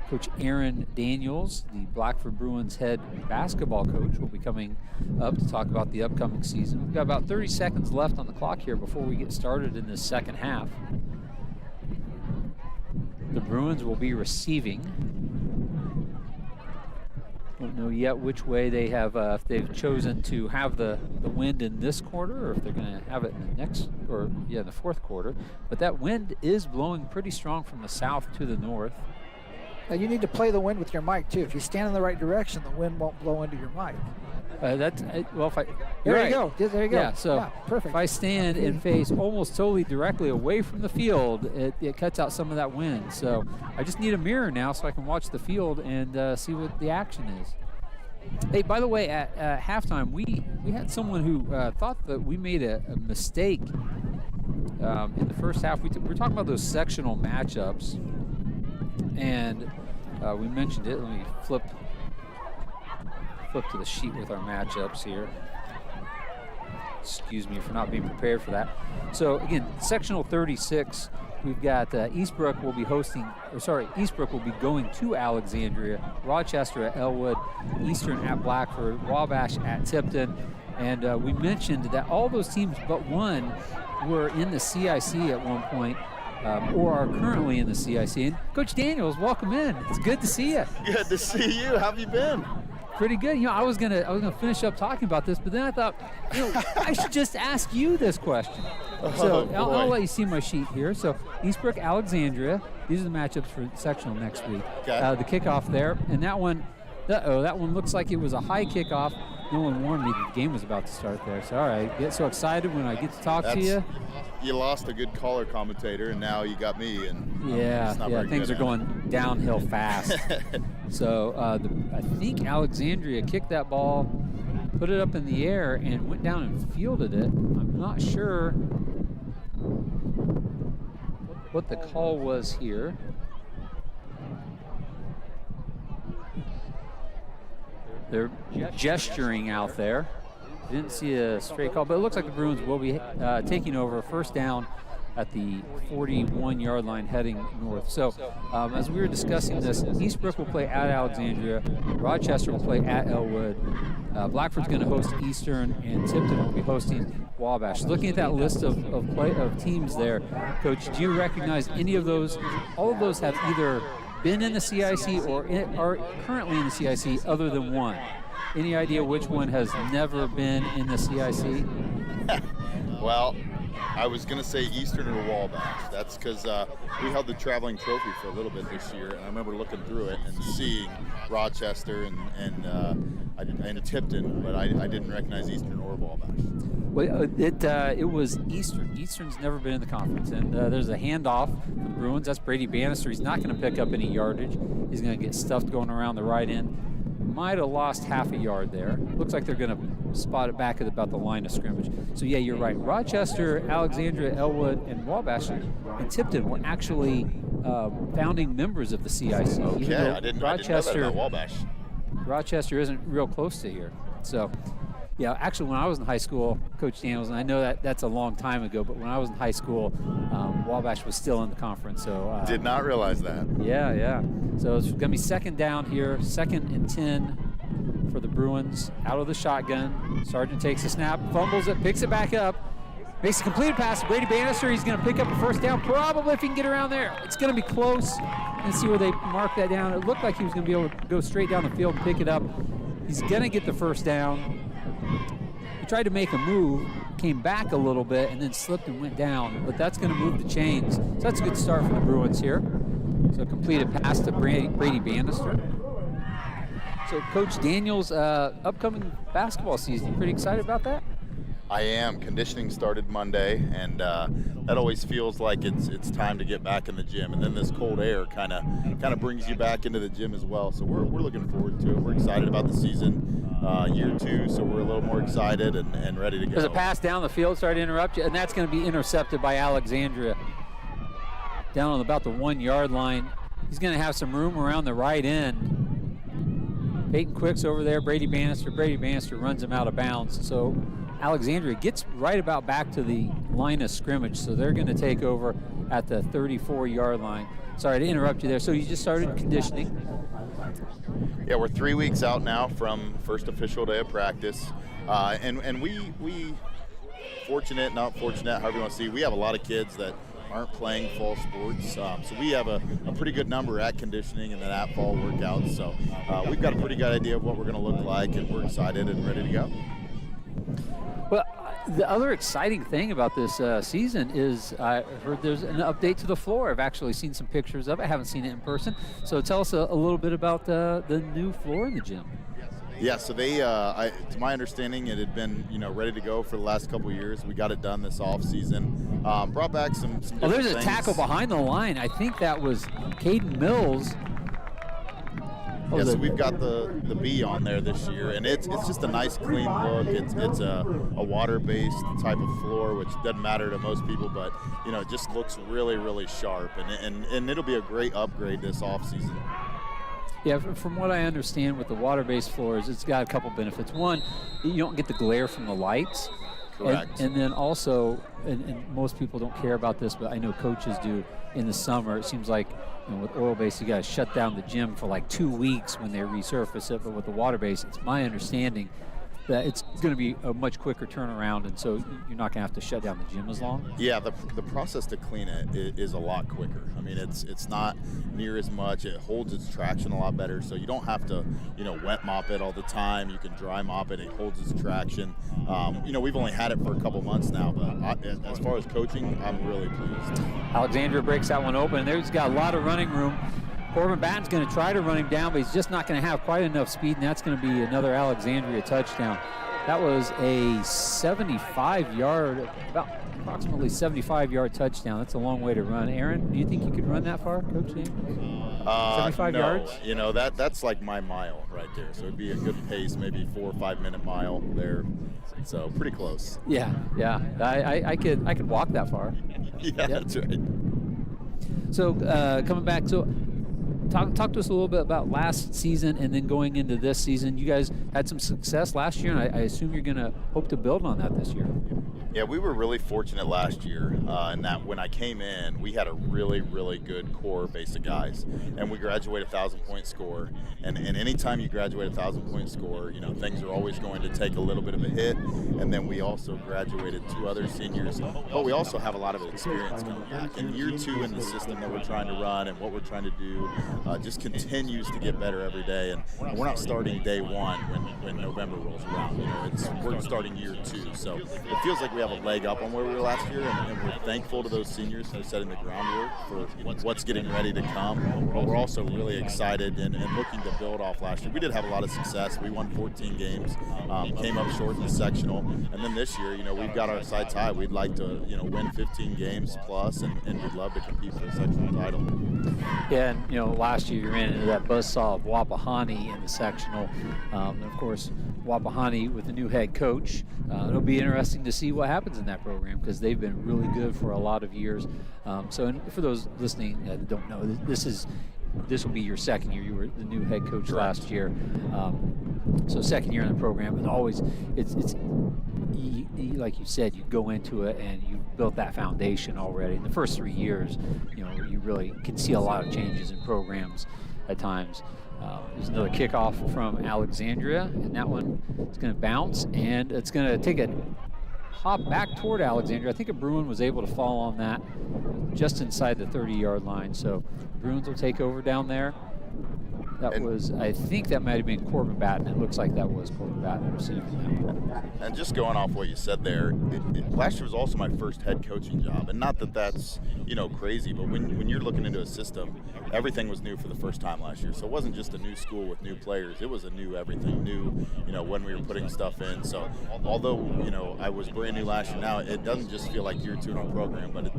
Coach Aaron Daniels, the Blackford Bruins head basketball coach, will be coming up to talk about the upcoming season. We've got about 30 seconds left on the clock here before we get started in the second half. The Bruins will be receiving. Don't know yet which way they have, if they've chosen to have the wind in this quarter or if they're going to have it in the fourth quarter. But that wind is blowing pretty strong from the south to the north. Now you need to play the wind with your mic too. If you stand in the right direction, the wind won't blow into your mic. There you go. Yeah, so perfect. If I stand and face almost totally directly away from the field, it cuts out some of that wind. So I just need a mirror now so I can watch the field and see what the action is. Hey, by the way, at halftime, we had someone who thought that we made a mistake in the first half. We were talking about those sectional matchups, and we mentioned it. Let me flip to the sheet with our matchups here. Excuse me for not being prepared for that. So again, sectional 36, we've got Eastbrook will be going to Alexandria, Rochester at Elwood, Eastern at Blackford, Wabash at Tipton. And we mentioned that all those teams but one were in the CIC at one point, or are currently in the CIC. And Coach Daniels, welcome in. It's good to see you. Good to see you. How have you been? Pretty good. You know, I was gonna finish up talking about this, but then I thought, I should just ask you this question. So I'll let you see my sheet here. So Eastbrook, Alexandria. These are the matchups for sectional next week. Okay. The kickoff there, and that one looks like it was a high kickoff. No one warned me that the game was about to start there. So all right, get so excited when I get to talk to you. You lost a good color commentator, and now you got me. And things are going downhill fast. So I think Alexandria kicked that ball, put it up in the air, and went down and fielded it. I'm not sure what the call was here. They're gesturing out there. Didn't see a straight call, but it looks like the Bruins will be taking over first down at the 41-yard line heading north. So as we were discussing this, Eastbrook will play at Alexandria, Rochester will play at Elwood, Blackford's going to host Eastern, and Tipton will be hosting Wabash. Looking at that list of teams there, Coach, do you recognize any of those? All of those have either been in the CIC or are currently in the CIC other than one. Any idea which one has never been in the CIC? Well, I was going to say Eastern or Wabash. That's because we held the traveling trophy for a little bit this year, and I remember looking through it and seeing Rochester and Tipton, but I didn't recognize Eastern or Wabash. Well, it was Eastern. Eastern's never been in the conference, and there's a handoff for the Bruins. That's Brady Bannister. He's not going to pick up any yardage. He's going to get stuffed going around the right end. might have lost half a yard there. Looks like they're going to spot it back at about the line of scrimmage. So, yeah, you're right. Rochester, Alexandria, Elwood, and Wabash and Tipton were actually founding members of the CIC. Okay, I didn't know that about Wabash. Rochester isn't real close to here. So, yeah, actually, when I was in high school, Coach Daniels, and I know that that's a long time ago, but when I was in high school, Wabash was still in the conference. So did not realize that. Yeah. So it's going to be second down here, 2nd and 10 for the Bruins. Out of the shotgun. Sargent takes a snap, fumbles it, picks it back up, makes a completed pass to Brady Bannister. He's going to pick up a first down, probably if he can get around there. It's going to be close. Let's see where they mark that down. It looked like he was going to be able to go straight down the field and pick it up. He's going to get the first down. He tried to make a move, came back a little bit, and then slipped and went down. But that's going to move the chains. So that's a good start for the Bruins here. So completed pass to Brady Bannister. So Coach Daniels, upcoming basketball season, you pretty excited about that? I am. Conditioning started Monday, and that always feels like it's time to get back in the gym. And then this cold air kind of brings you back into the gym as well. So we're looking forward to it. We're excited about the season, year 2. So we're a little more excited and ready to go. There's a pass down the field, sorry to interrupt you, and that's going to be intercepted by Alexandria. Down on about the 1 yard line. He's going to have some room around the right end. Peyton Quick's over there, Brady Bannister. Brady Bannister runs him out of bounds. So Alexandria gets right about back to the line of scrimmage, so they're going to take over at the 34-yard line. Sorry to interrupt you there. So you just started conditioning. Yeah, we're 3 weeks out now from first official day of practice, and we fortunate, not fortunate, however you want to see, we have a lot of kids that aren't playing fall sports, so we have a pretty good number at conditioning and then at fall workouts. So we've got a pretty good idea of what we're going to look like, and we're excited and ready to go. Well, the other exciting thing about this season is I heard there's an update to the floor. I've actually seen some pictures of it. I haven't seen it in person. So tell us a little bit about the new floor in the gym. Yeah, so they, to my understanding, it had been ready to go for the last couple of years. We got it done this off season. Brought back some Oh, there's a things. tackle behind the line. I think that was Caden Mills. Yeah, so we've got the B on there this year, and it's just a nice clean look. It's a water-based type of floor, which doesn't matter to most people, but it just looks really, really sharp, and it'll be a great upgrade this off season. Yeah, from what I understand with the water-based floors, it's got a couple benefits. One, you don't get the glare from the lights. Correct. And then also, and most people don't care about this, but I know coaches do in the summer. It seems like with oil-based, you got to shut down the gym for like 2 weeks when they resurface it. But with the water-based, it's my understanding that it's going to be a much quicker turnaround, and so you're not going to have to shut down the gym as long. Yeah, the process to clean it is a lot quicker. I mean, it's not near as much. It holds its traction a lot better, so you don't have to wet mop it all the time. You can dry mop it. It holds its traction. We've only had it for a couple months now, but as far as coaching, I'm really pleased. Alexandria breaks that one open, and there's got a lot of running room. Corbin Batten's going to try to run him down, but he's just not going to have quite enough speed, and that's going to be another Alexandria touchdown. That was a 75-yard, about approximately 75-yard touchdown. That's a long way to run. Aaron, do you think you could run that far, Coach Dan? 75 yards? That's like my mile right there. So it'd be a good pace, maybe 4 or 5 minute mile there. So pretty close. Yeah. I could walk that far. Yeah, that's right. So coming back to talk to us a little bit about last season and then going into this season. You guys had some success last year, and I assume you're going to hope to build on that this year. Yeah, we were really fortunate last year in that when I came in, we had a really, really good core base of guys, and we graduated 1,000-point score. And anytime you graduate 1,000-point score, things are always going to take a little bit of a hit. And then we also graduated 2 other seniors, but we also have a lot of experience coming back. And year 2 in the system that we're trying to run and what we're trying to do just continues to get better every day. And we're not starting day 1 when November rolls around. We're starting year 2, so it feels like we have a leg up on where we were last year, and we're thankful to those seniors for setting the groundwork for what's getting ready to come. But we're also really excited and looking to build off last year. We did have a lot of success. We won 14 games, came up short in the sectional, and then this year, we've got our sights high. We'd like to, win 15 games plus, and we'd love to compete for the sectional title. Yeah, and last year, you ran into that buzzsaw of Wapahani in the sectional. And of course, Wapahani with the new head coach. It'll be interesting to see what happens in that program because they've been really good for a lot of years. And for those listening that don't know, this will be your second year. You were the new head coach last year. So second year in the program, and always it's like you said, you go into it and you built that foundation already. In the first 3 years, you really can see a lot of changes in programs at times. There's another kickoff from Alexandria, and that one is going to bounce, and it's going to take a hop back toward Alexandria. I think a Bruin was able to fall on that just inside the 30-yard line. So Bruins will take over down there. I think that might have been Corbin Batten. It looks like that was Corbin Batten receiving that. And just going off what you said there, last year was also my first head coaching job. And not that that's, crazy, but when you're looking into a system, everything was new for the first time last year. So it wasn't just a new school with new players. It was a new everything, new, when we were putting stuff in. So although, I was brand new last year now, it doesn't just feel like year 2 in our program, but,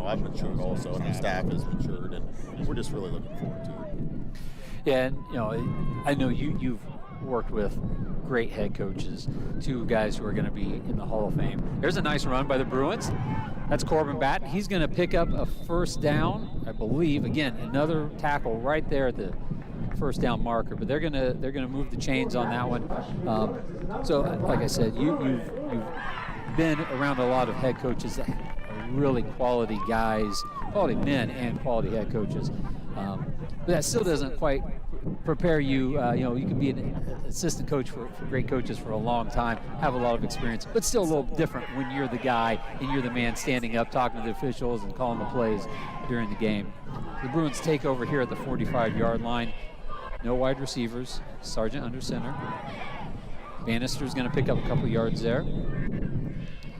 I've matured also, and our staff has matured, and we're just really looking forward to it. Yeah, and I know you've worked with great head coaches, 2 guys who are going to be in the Hall of Fame. There's a nice run by the Bruins. That's Corbin Batten. He's going to pick up a first down, I believe. Again, another tackle right there at the first down marker. But they're going to move the chains on that one. So, like I said, you've been around a lot of head coaches that are really quality guys, quality men, and quality head coaches. But that still doesn't quite prepare you. You can be an assistant coach for great coaches for a long time, have a lot of experience, but still a little different when you're the guy and you're the man standing up, talking to the officials and calling the plays during the game. The Bruins take over here at the 45-yard line. No wide receivers. Sargent under center. Bannister's going to pick up a couple yards there.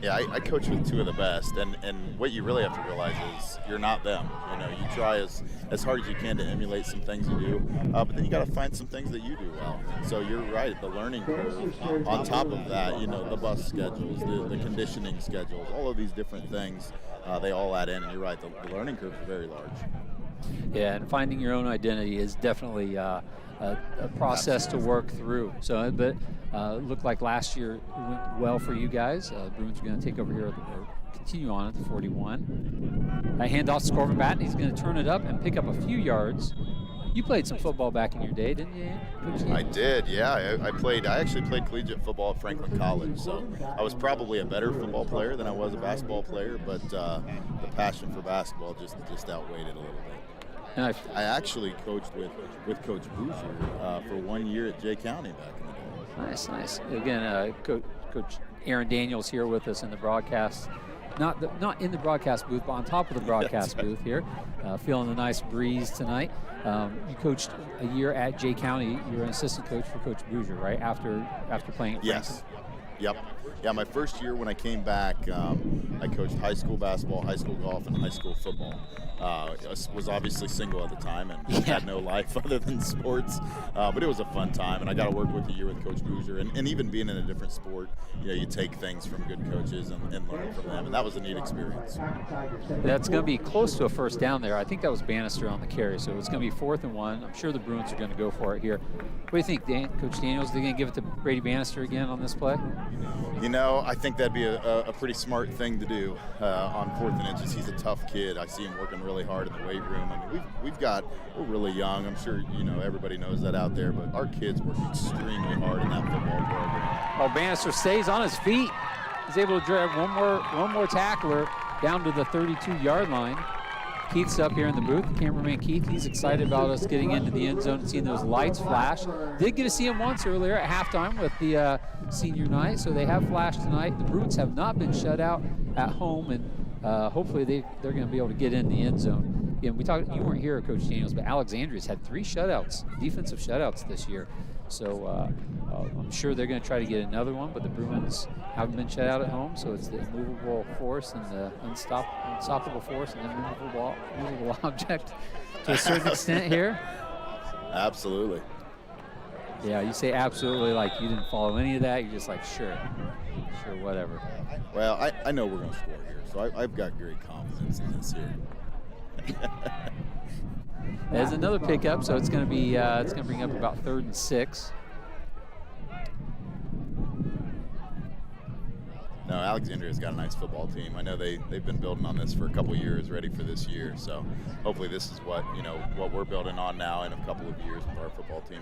Yeah, I coach with 2 of the best, and what you really have to realize is you're not them. You try as hard as you can to emulate some things you do, but then you got to find some things that you do well. So you're right, the learning curve. On top of that, the bus schedules, the conditioning schedules, all of these different things, they all add in, and you're right, the learning curve is very large. Yeah, and finding your own identity is definitely a process to work through. So, but looked like last year went well for you guys. Bruins are going to take over here, or continue on at the 41. I hand off to Corbin Batten. He's going to turn it up and pick up a few yards. You played some football back in your day, didn't you, Coach? I did, yeah. I actually played collegiate football at Franklin College, so I was probably a better football player than I was a basketball player, but the passion for basketball just outweighed it a little bit. And I actually coached with Coach Boucher for 1 year at Jay County back in the day. Nice. Again, Coach Aaron Daniels here with us in the broadcast. Not in the broadcast booth, but on top of the broadcast booth here. Feeling the nice breeze tonight. You coached a year at Jay County. You were an assistant coach for Coach Boucher, right? After playing at Yes. Franklin? Yep. Yeah, my first year when I came back, I coached high school basketball, high school golf, and high school football. I was obviously single at the time and had no life other than sports, but it was a fun time, and I got to work with a year with Coach Boucher, and even being in a different sport, you take things from good coaches and learn from them, and that was a neat experience. That's going to be close to a first down there. I think that was Bannister on the carry, so it's going to be 4th and 1. I'm sure the Bruins are going to go for it here. What do you think, Coach Daniels? Are they going to give it to Brady Bannister again on this play? I think that'd be a pretty smart thing to do on 4th and inches. He's a tough kid. I see him working really hard in the weight room. I mean, we're really young. I'm sure everybody knows that out there, but our kids work extremely hard in that football program. Oh, Bannister stays on his feet. He's able to drive one more tackler down to the 32-yard line. Keith's up here in the booth. Cameraman Keith, he's excited about us getting into the end zone and seeing those lights flash. Did get to see him once earlier at halftime with the senior night, so they have flashed tonight. The Bruins have not been shut out at home, and hopefully they're going to be able to get in the end zone. You weren't here, Coach Daniels, but Alexandria's had 3 shutouts, defensive shutouts this year. So I'm sure they're going to try to get another one, but the Bruins haven't been shut out at home, so it's the immovable force and the unstoppable force and the immovable object to a certain extent here. Absolutely. Yeah, you say absolutely like you didn't follow any of that. You're just like, sure, whatever. Well, I know we're going to score here, so I've got great confidence in this here. There's another pickup, so it's going to be it's going to bring up about 3rd and 6. No, Alexandria's got a nice football team. I know they've been building on this for a couple years, ready for this year. So hopefully this is what we're building on now in a couple of years with our football team.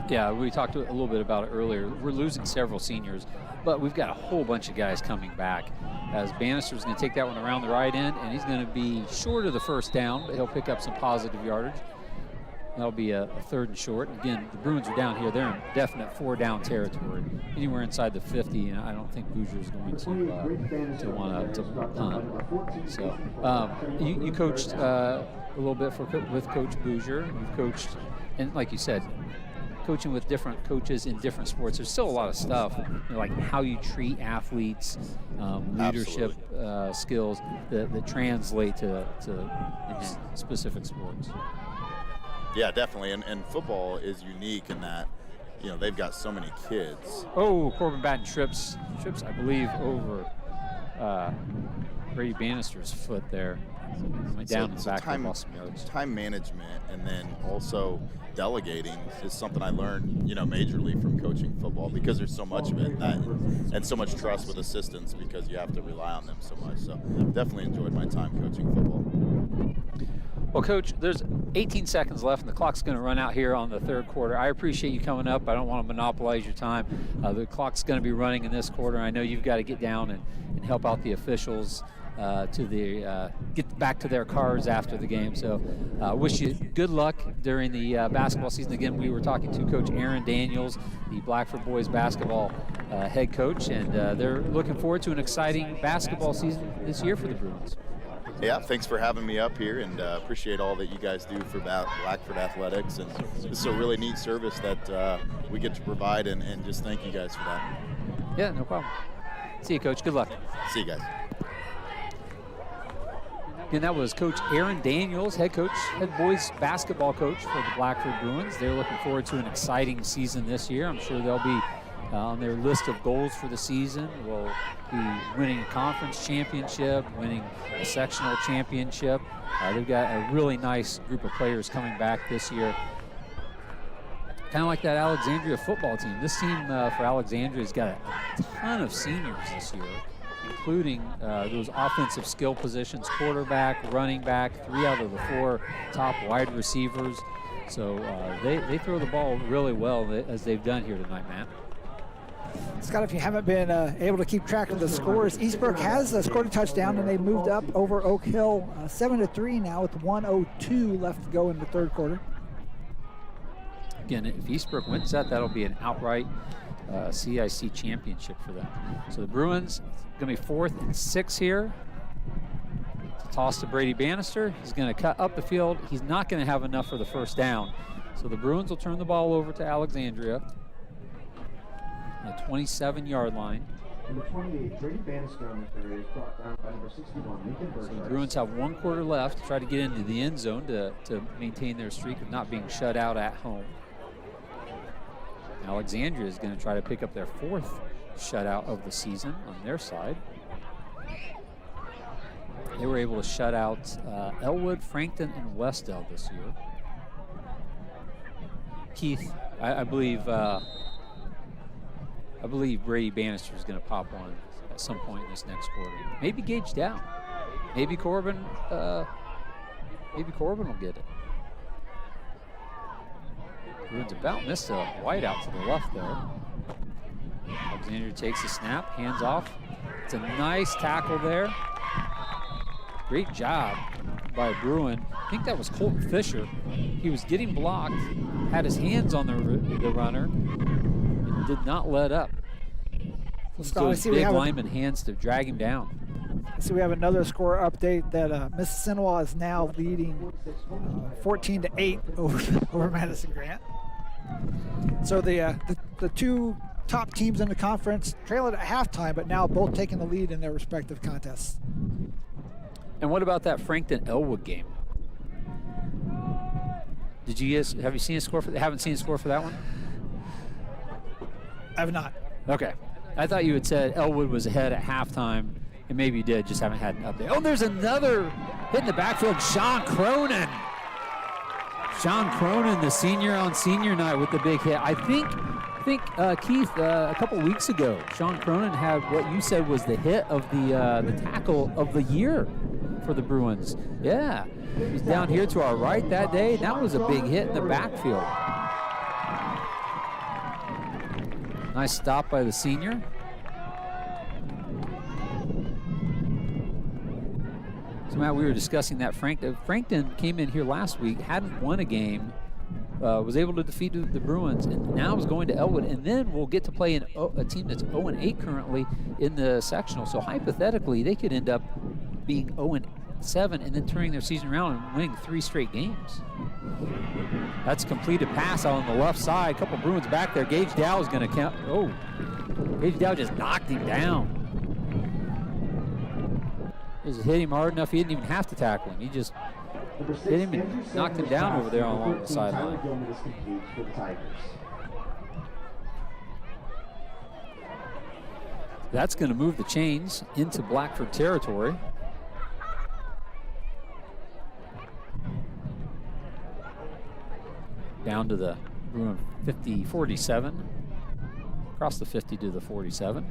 Yeah, we talked a little bit about it earlier. We're losing several seniors, but we've got a whole bunch of guys coming back. As Bannister's going to take that one around the right end, and he's going to be short of the first down, but he'll pick up some positive yardage. That'll be a 3rd and short. Again, the Bruins are down here. They're in definite 4-down territory. Anywhere inside the 50, and I don't think Bouger is going to want to punt. So you coached a little bit with Coach Bouger. You've coached, and like you said, coaching with different coaches in different sports. There's still a lot of stuff, like how you treat athletes, leadership skills that translate to specific sports. Yeah, definitely, and football is unique in that, they've got so many kids. Oh, Corbin Batten trips, I believe, over Brady Bannister's foot there. Went down in the back and lost some yards. Time management and then also delegating is something I learned, majorly from coaching football, because there's so much of it and so much trust with assistants because you have to rely on them so much. So definitely enjoyed my time coaching football. Well, Coach, there's 18 seconds left, and the clock's going to run out here on the 3rd quarter. I appreciate you coming up. I don't want to monopolize your time. The clock's going to be running in this quarter. I know you've got to get down and help out the officials get back to their cars after the game. So wish you good luck during the basketball season. Again, we were talking to Coach Aaron Daniels, the Blackford boys basketball head coach, and they're looking forward to an exciting basketball season this year for the Bruins. Yeah, thanks for having me up here, and appreciate all that you guys do for Blackford Athletics. And this is a really neat service that we get to provide, and just thank you guys for that. Yeah, no problem. See you, Coach. Good luck. See you guys. And that was Coach Aaron Daniels, head boys basketball coach for the Blackford Bruins. They're looking forward to an exciting season this year. I'm sure they'll be on their list of goals for the season. Will be winning a conference championship, winning a sectional championship. They've got a really nice group of players coming back this year. Kind of like that Alexandria football team. This team for Alexandria has got a ton of seniors this year, including those offensive skill positions, quarterback, running back, 3 out of the 4 top wide receivers. So they throw the ball really well, as they've done here tonight, Matt. Scott, if you haven't been able to keep track of the scores, Eastbrook has scored a touchdown, and they moved up over Oak Hill 7-3 now with 1:02 left to go in the 3rd quarter. Again, if Eastbrook wins that'll be an outright CIC championship for them. So the Bruins going to be 4th and 6 here. It's a toss to Brady Bannister. He's going to cut up the field. He's not going to have enough for the first down. So the Bruins will turn the ball over to Alexandria. The 27-yard line. Number 28, Brady Bannister on the carry is brought down by number 61, Lincoln Burgess. So the Bruins have 1 quarter left to try to get into the end zone to maintain their streak of not being shut out at home. Alexandria is going to try to pick up their 4th shutout of the season on their side. They were able to shut out Elwood, Frankton, and Westell this year. Keith, I believe Brady Bannister is going to pop one at some point in this next quarter. Maybe Gage down. Maybe Corbin will get it. Bruins about missed a wide out to the left there. Alexandria takes the snap, hands off. It's a nice tackle there. Great job by Bruin. I think that was Colton Fisher. He was getting blocked, had his hands on the runner, and did not let up. So his big lineman hands to drag him down. So we have another score update that Mississinawa is now leading 14-8 over Madison Grant. So the 2 top teams in the conference trailing at halftime, but now both taking the lead in their respective contests. And what about that Frankton Elwood game? Have you seen a score for? Haven't seen a score for that one? I have not. Okay, I thought you had said Elwood was ahead at halftime, and maybe you did, just haven't had an update. Oh, there's another hit in the backfield. Sean Cronin Sean Cronin, the senior on senior night with the big hit. I think Keith, a couple weeks ago, Sean Cronin had what you said was the hit of the tackle of the year for the Bruins. Yeah, he was down here to our right that day. That was a big hit in the backfield. Nice stop by the senior. So Matt, we were discussing that Frankton came in here last week, hadn't won a game, was able to defeat the Bruins, and now is going to Elwood, and then we'll get to play a team that's 0-8 currently in the sectional. So hypothetically, they could end up being 0-7 and then turning their season around and winning 3 straight games. That's a completed pass out on the left side. A couple Bruins back there. Gage Dow is going to count. Oh, Gage Dow just knocked him down. Just hit him hard enough he didn't even have to tackle him. He just hit him and knocked him down over there along the sideline. That's going to move the chains into Blackford territory. Down to the Bruin 50-47. Across the 50 to the 47.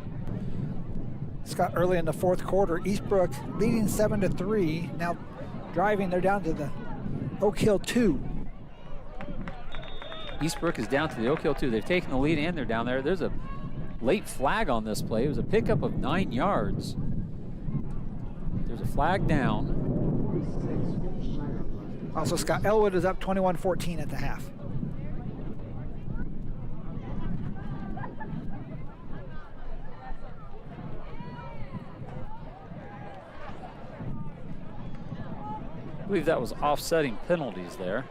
Scott, early in the fourth quarter, Eastbrook leading 7-3. Now driving, they're down to the Oak Hill 2. Eastbrook is down to the Oak Hill 2. They've taken the lead and they're down there. There's a late flag on this play. It was a pickup of 9 yards. There's a flag down. Also, Scott, Elwood is up 21-14 at the half. I believe that was offsetting penalties there.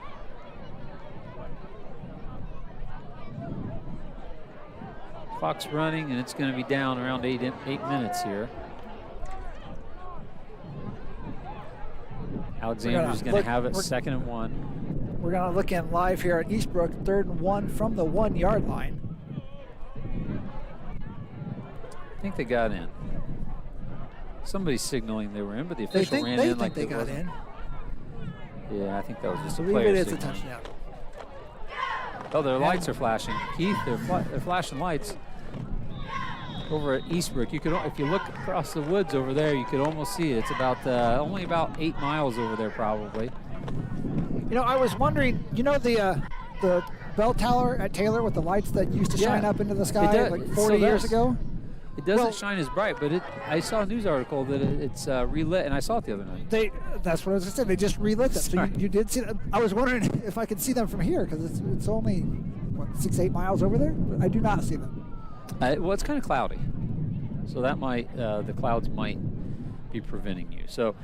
Clock's running, and it's going to be down around 8 minutes here. Alexandria's going to have it 2nd and 1. We're going to look in live here at Eastbrook, 3rd and 1 from the 1-yard line. I think they got in. Somebody's signaling they were in, but the official ran in like they got in. Yeah, I think that was just a believe player it is signaling. a touchdown. Oh, their lights are flashing. Keith, they're flashing lights over at Eastbrook. You could, if you look across the woods over there, you could almost see it. It's about only about 8 miles over there, probably. You know, I was wondering. You know the bell tower at Taylor with the lights that used to shine up into the sky like 40 years ago. It doesn't shine as bright, but I saw a news article that it's relit, and I saw it the other night. That's what I was going to say. They just relit them. So you did see them. I was wondering if I could see them from here because it's only, 6-8 miles over there? I do not see them. Well, it's kind of cloudy. So that might, the clouds might be preventing you. So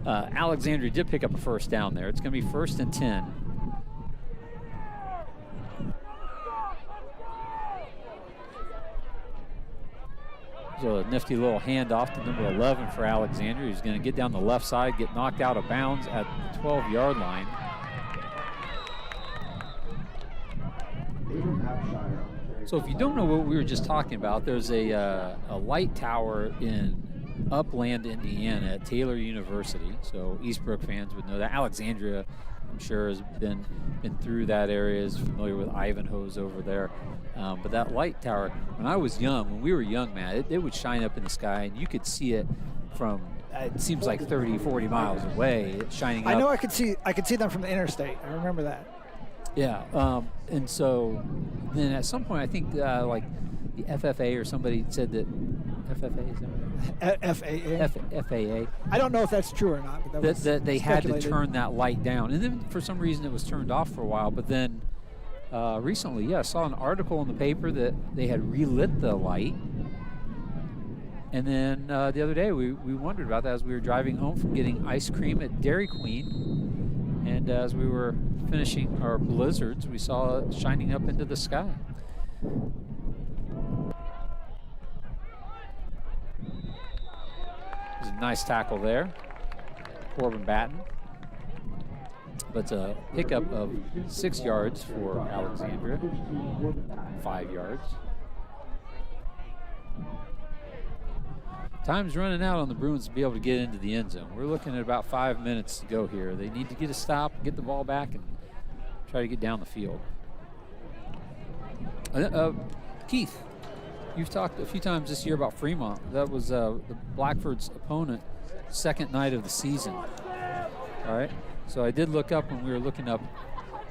Alexandria did pick up a first down there. It's going to be 1st and 10. So a nifty little handoff to number 11 for Alexandria. He's going to get down the left side, get knocked out of bounds at the 12-yard line. So if you don't know what we were just talking about, there's a light tower in Upland, Indiana at Taylor University. So Eastbrook fans would know that. Alexandria, I'm sure, has been through that area, is familiar with Ivanhoe's over there. But that light tower, when we were young, man, it would shine up in the sky, and you could see it from, it seems like 30, 40 miles away. It's shining up. I know I could see them from the interstate. I remember that. Yeah, and so then at some point, I think like the FFA or somebody said that FFA, is that right? FAA. I don't know if that's true or not. But that they had to turn that light down, and then for some reason it was turned off for a while. But then recently, I saw an article in the paper that they had relit the light. And then the other day we wondered about that as we were driving home from getting ice cream at Dairy Queen, and as we were finishing our blizzards, we saw it shining up into the sky. There's a nice tackle there, Corbin Batten. But it's a pickup of 6 yards for Alexandria, 5 yards. Time's running out on the Bruins to be able to get into the end zone. We're looking at about 5 minutes to go here. They need to get a stop, get the ball back, and try to get down the field. Keith, you've talked a few times this year about Fremont. That was the Blackford's opponent, second night of the season. All right, so I did look up when we were looking up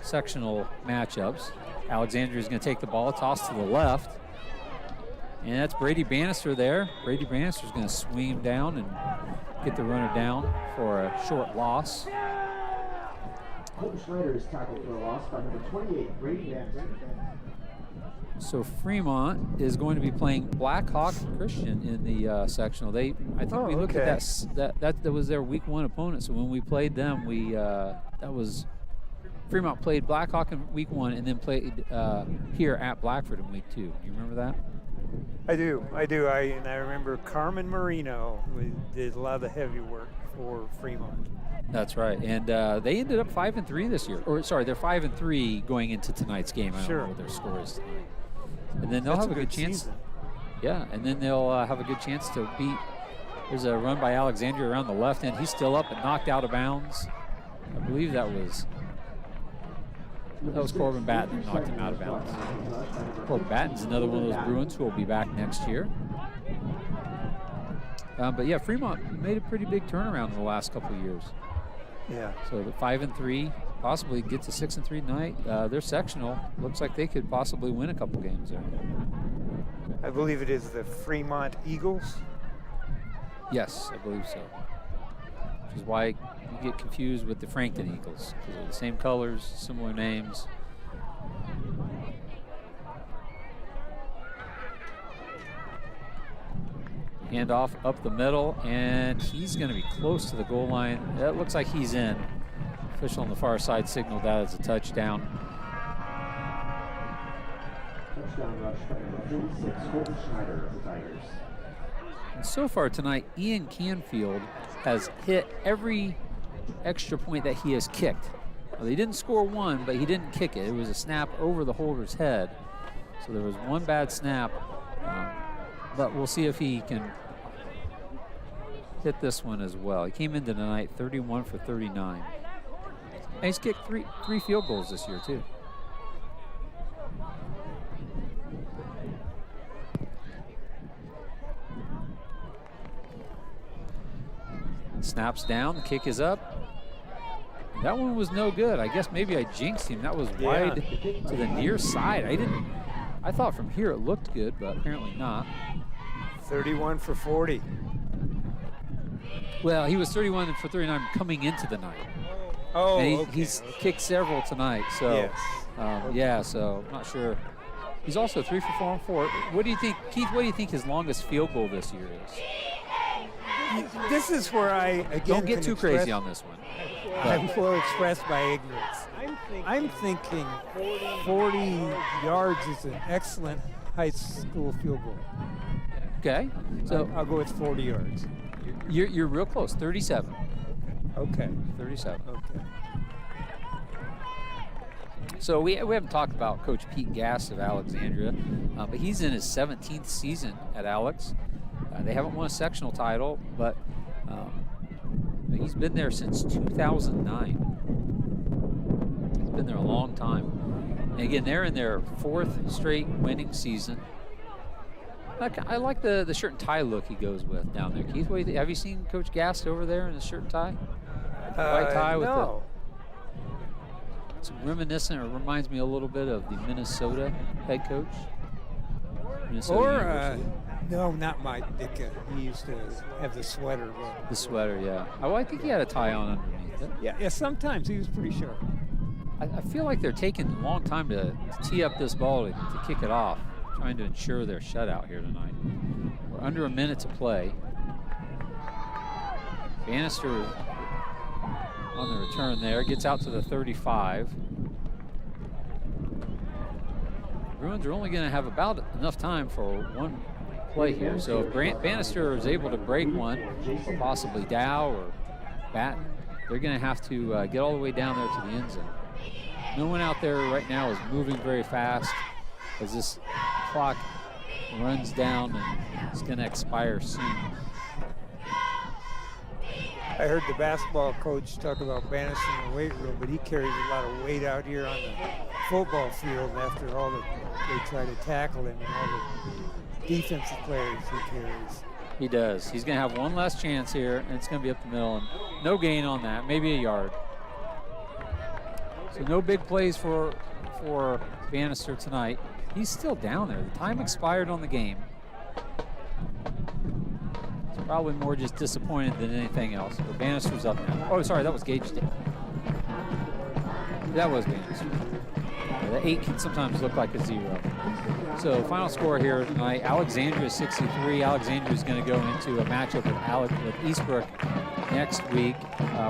sectional matchups. Alexandria is going to take the ball, toss to the left. And that's Brady Bannister there. Brady Bannister is going to swing down and get the runner down for a short loss. Colton Schneider is tackled for a loss by number 28, Brady Bannister. So Fremont is going to be playing Black Hawk Christian in the sectional. I think we looked at that was their week 1 opponent. So when we played them, Fremont played Black Hawk in week 1 and then played here at Blackford in week 2. You remember that? I do. And I remember Carmen Marino did a lot of the heavy work for Fremont. That's right. And they ended up 5-3 this year. Or sorry, they're 5-3 going into tonight's game. I don't know what their score is tonight. And then they'll have a good chance. Season. Yeah, and then they'll have a good chance to beat. There's a run by Alexandria around the left end. He's still up and knocked out of bounds. I believe that was Corbin Batten that knocked him out of bounds. Corbin Batten's another one of those Bruins who will be back next year. But yeah, Fremont made a pretty big turnaround in the last couple of years. Yeah. So the 5-3 possibly gets a 6-3 tonight. Their sectional looks like they could possibly win a couple games there. I believe it is the Fremont Eagles. Yes, I believe so. Which is why you get confused with the Frankton Eagles, because they're the same colors, similar names. Handoff up the middle, and he's going to be close to the goal line. That looks like he's in. Official on the far side signaled that as a touchdown. Touchdown rush by number 46, Colton Schneider of the Tigers. And so far tonight, Ian Canfield has hit every extra point that he has kicked. Well, they didn't score one, but he didn't kick it. It was a snap over the holder's head. So there was one bad snap, but we'll see if he can hit this one as well. He came into tonight 31 for 39. And he's kicked three field goals this year too. Snaps down, the kick is up. That one was no good. I guess maybe I jinxed him. That was wide to the near side. I thought from here it looked good, but apparently not. 31 for 40. Well, he was 31 for 39 coming into the night. Oh, and he's kicked several tonight. So, yeah, so I'm not sure. He's also 3 for 4 on 4. What do you think, Keith, what do you think his longest field goal this year is? This is where I, again, don't get too crazy on this one. I'm will express my ignorance. I'm thinking 40 yards is an excellent high school field goal. Okay. So I'll go with 40 yards. You're real close, 37. Okay. 37. Okay. So we haven't talked about Coach Pete Gass of Alexandria, but he's in his 17th season at Alex. They haven't won a sectional title, but he's been there since 2009. He's been there a long time. And again, they're in their 4th straight winning season. I like the shirt and tie look he goes with down there. Keith, what do you think? Have you seen Coach Gass over there in the shirt and tie? White tie with no. It's reminiscent, or reminds me a little bit of the Minnesota head coach. Minnesota no, not Mike Ditka. He used to have the sweater. The sweater, yeah. Oh, I think he had a tie on underneath it. Yeah, sometimes he was pretty sharp. I feel like they're taking a long time to tee up this ball to kick it off, trying to ensure their shutout here tonight. We're under a minute to play. Bannister on the return there, gets out to the 35. Bruins are only going to have about enough time for one play here. So if Bannister is able to break one, or possibly Dow or Batten, they're going to have to get all the way down there to the end zone. No one out there right now is moving very fast as this clock runs down and it's going to expire soon. I heard the basketball coach talk about Bannister in the weight room, but he carries a lot of weight out here on the football field after all that they try to tackle him and all the defensive players he carries. He does. He's going to have one last chance here, and it's going to be up the middle, and no gain on that, maybe a yard. So no big plays for Bannister tonight. He's still down there. The time expired on the game. He's probably more just disappointed than anything else. But Bannister's up now. Oh, sorry, that was Gage Day. That was Bannister. Yeah, the 8 can sometimes look like a 0. So final score here tonight, Alexandria 63. Alexandria is going to go into a matchup with Eastbrook next week,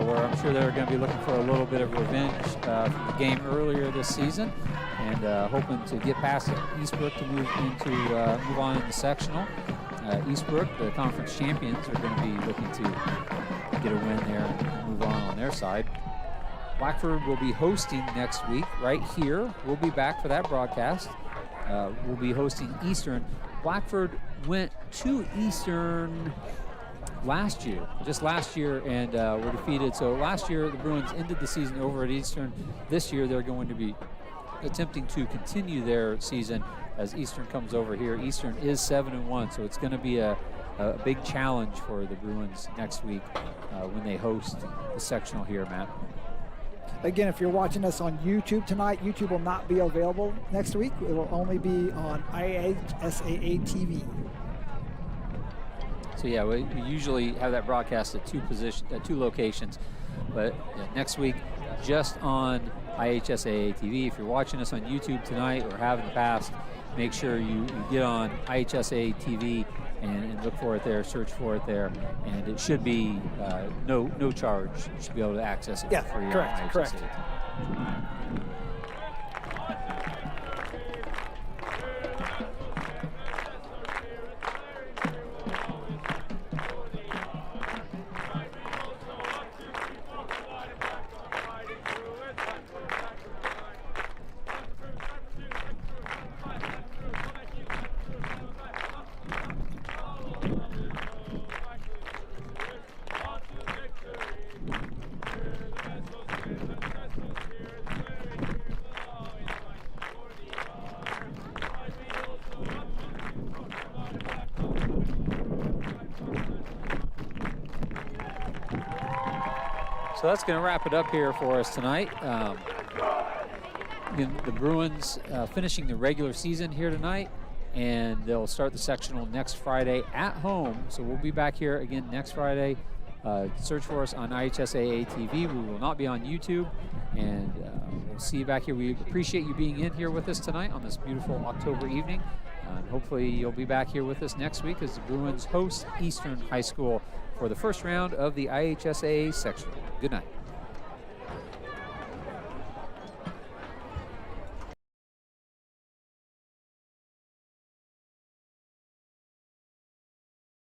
where I'm sure they're going to be looking for a little bit of revenge from the game earlier this season, and hoping to get past Eastbrook to move on in the sectional. Eastbrook, the conference champions, are going to be looking to get a win there and move on their side. Blackford will be hosting next week right here. We'll be back for that broadcast. We'll be hosting Eastern. Blackford went to Eastern just last year, and were defeated. So last year the Bruins ended the season over at Eastern. This year they're going to be attempting to continue their season as Eastern comes over here. Eastern is 7-1, so it's going to be a big challenge for the Bruins next week when they host the sectional here, Matt. Again, if you're watching us on YouTube tonight, YouTube will not be available next week. It will only be on IHSAA TV. So yeah, we usually have that broadcast at two locations, but next week just on IHSAA TV. If you're watching us on YouTube tonight or have in the past, make sure you get on IHSAA TV and look for it there, search for it there, and it should be no charge. You should be able to access it for free. Correct. So that's going to wrap it up here for us tonight. The Bruins finishing the regular season here tonight, and they'll start the sectional next Friday at home. So we'll be back here again next Friday. Search for us on IHSAA TV. We will not be on YouTube, and we'll see you back here. We appreciate you being in here with us tonight on this beautiful October evening. Hopefully you'll be back here with us next week as the Bruins host Eastern High School for the first round of the IHSAA sectional. Good night.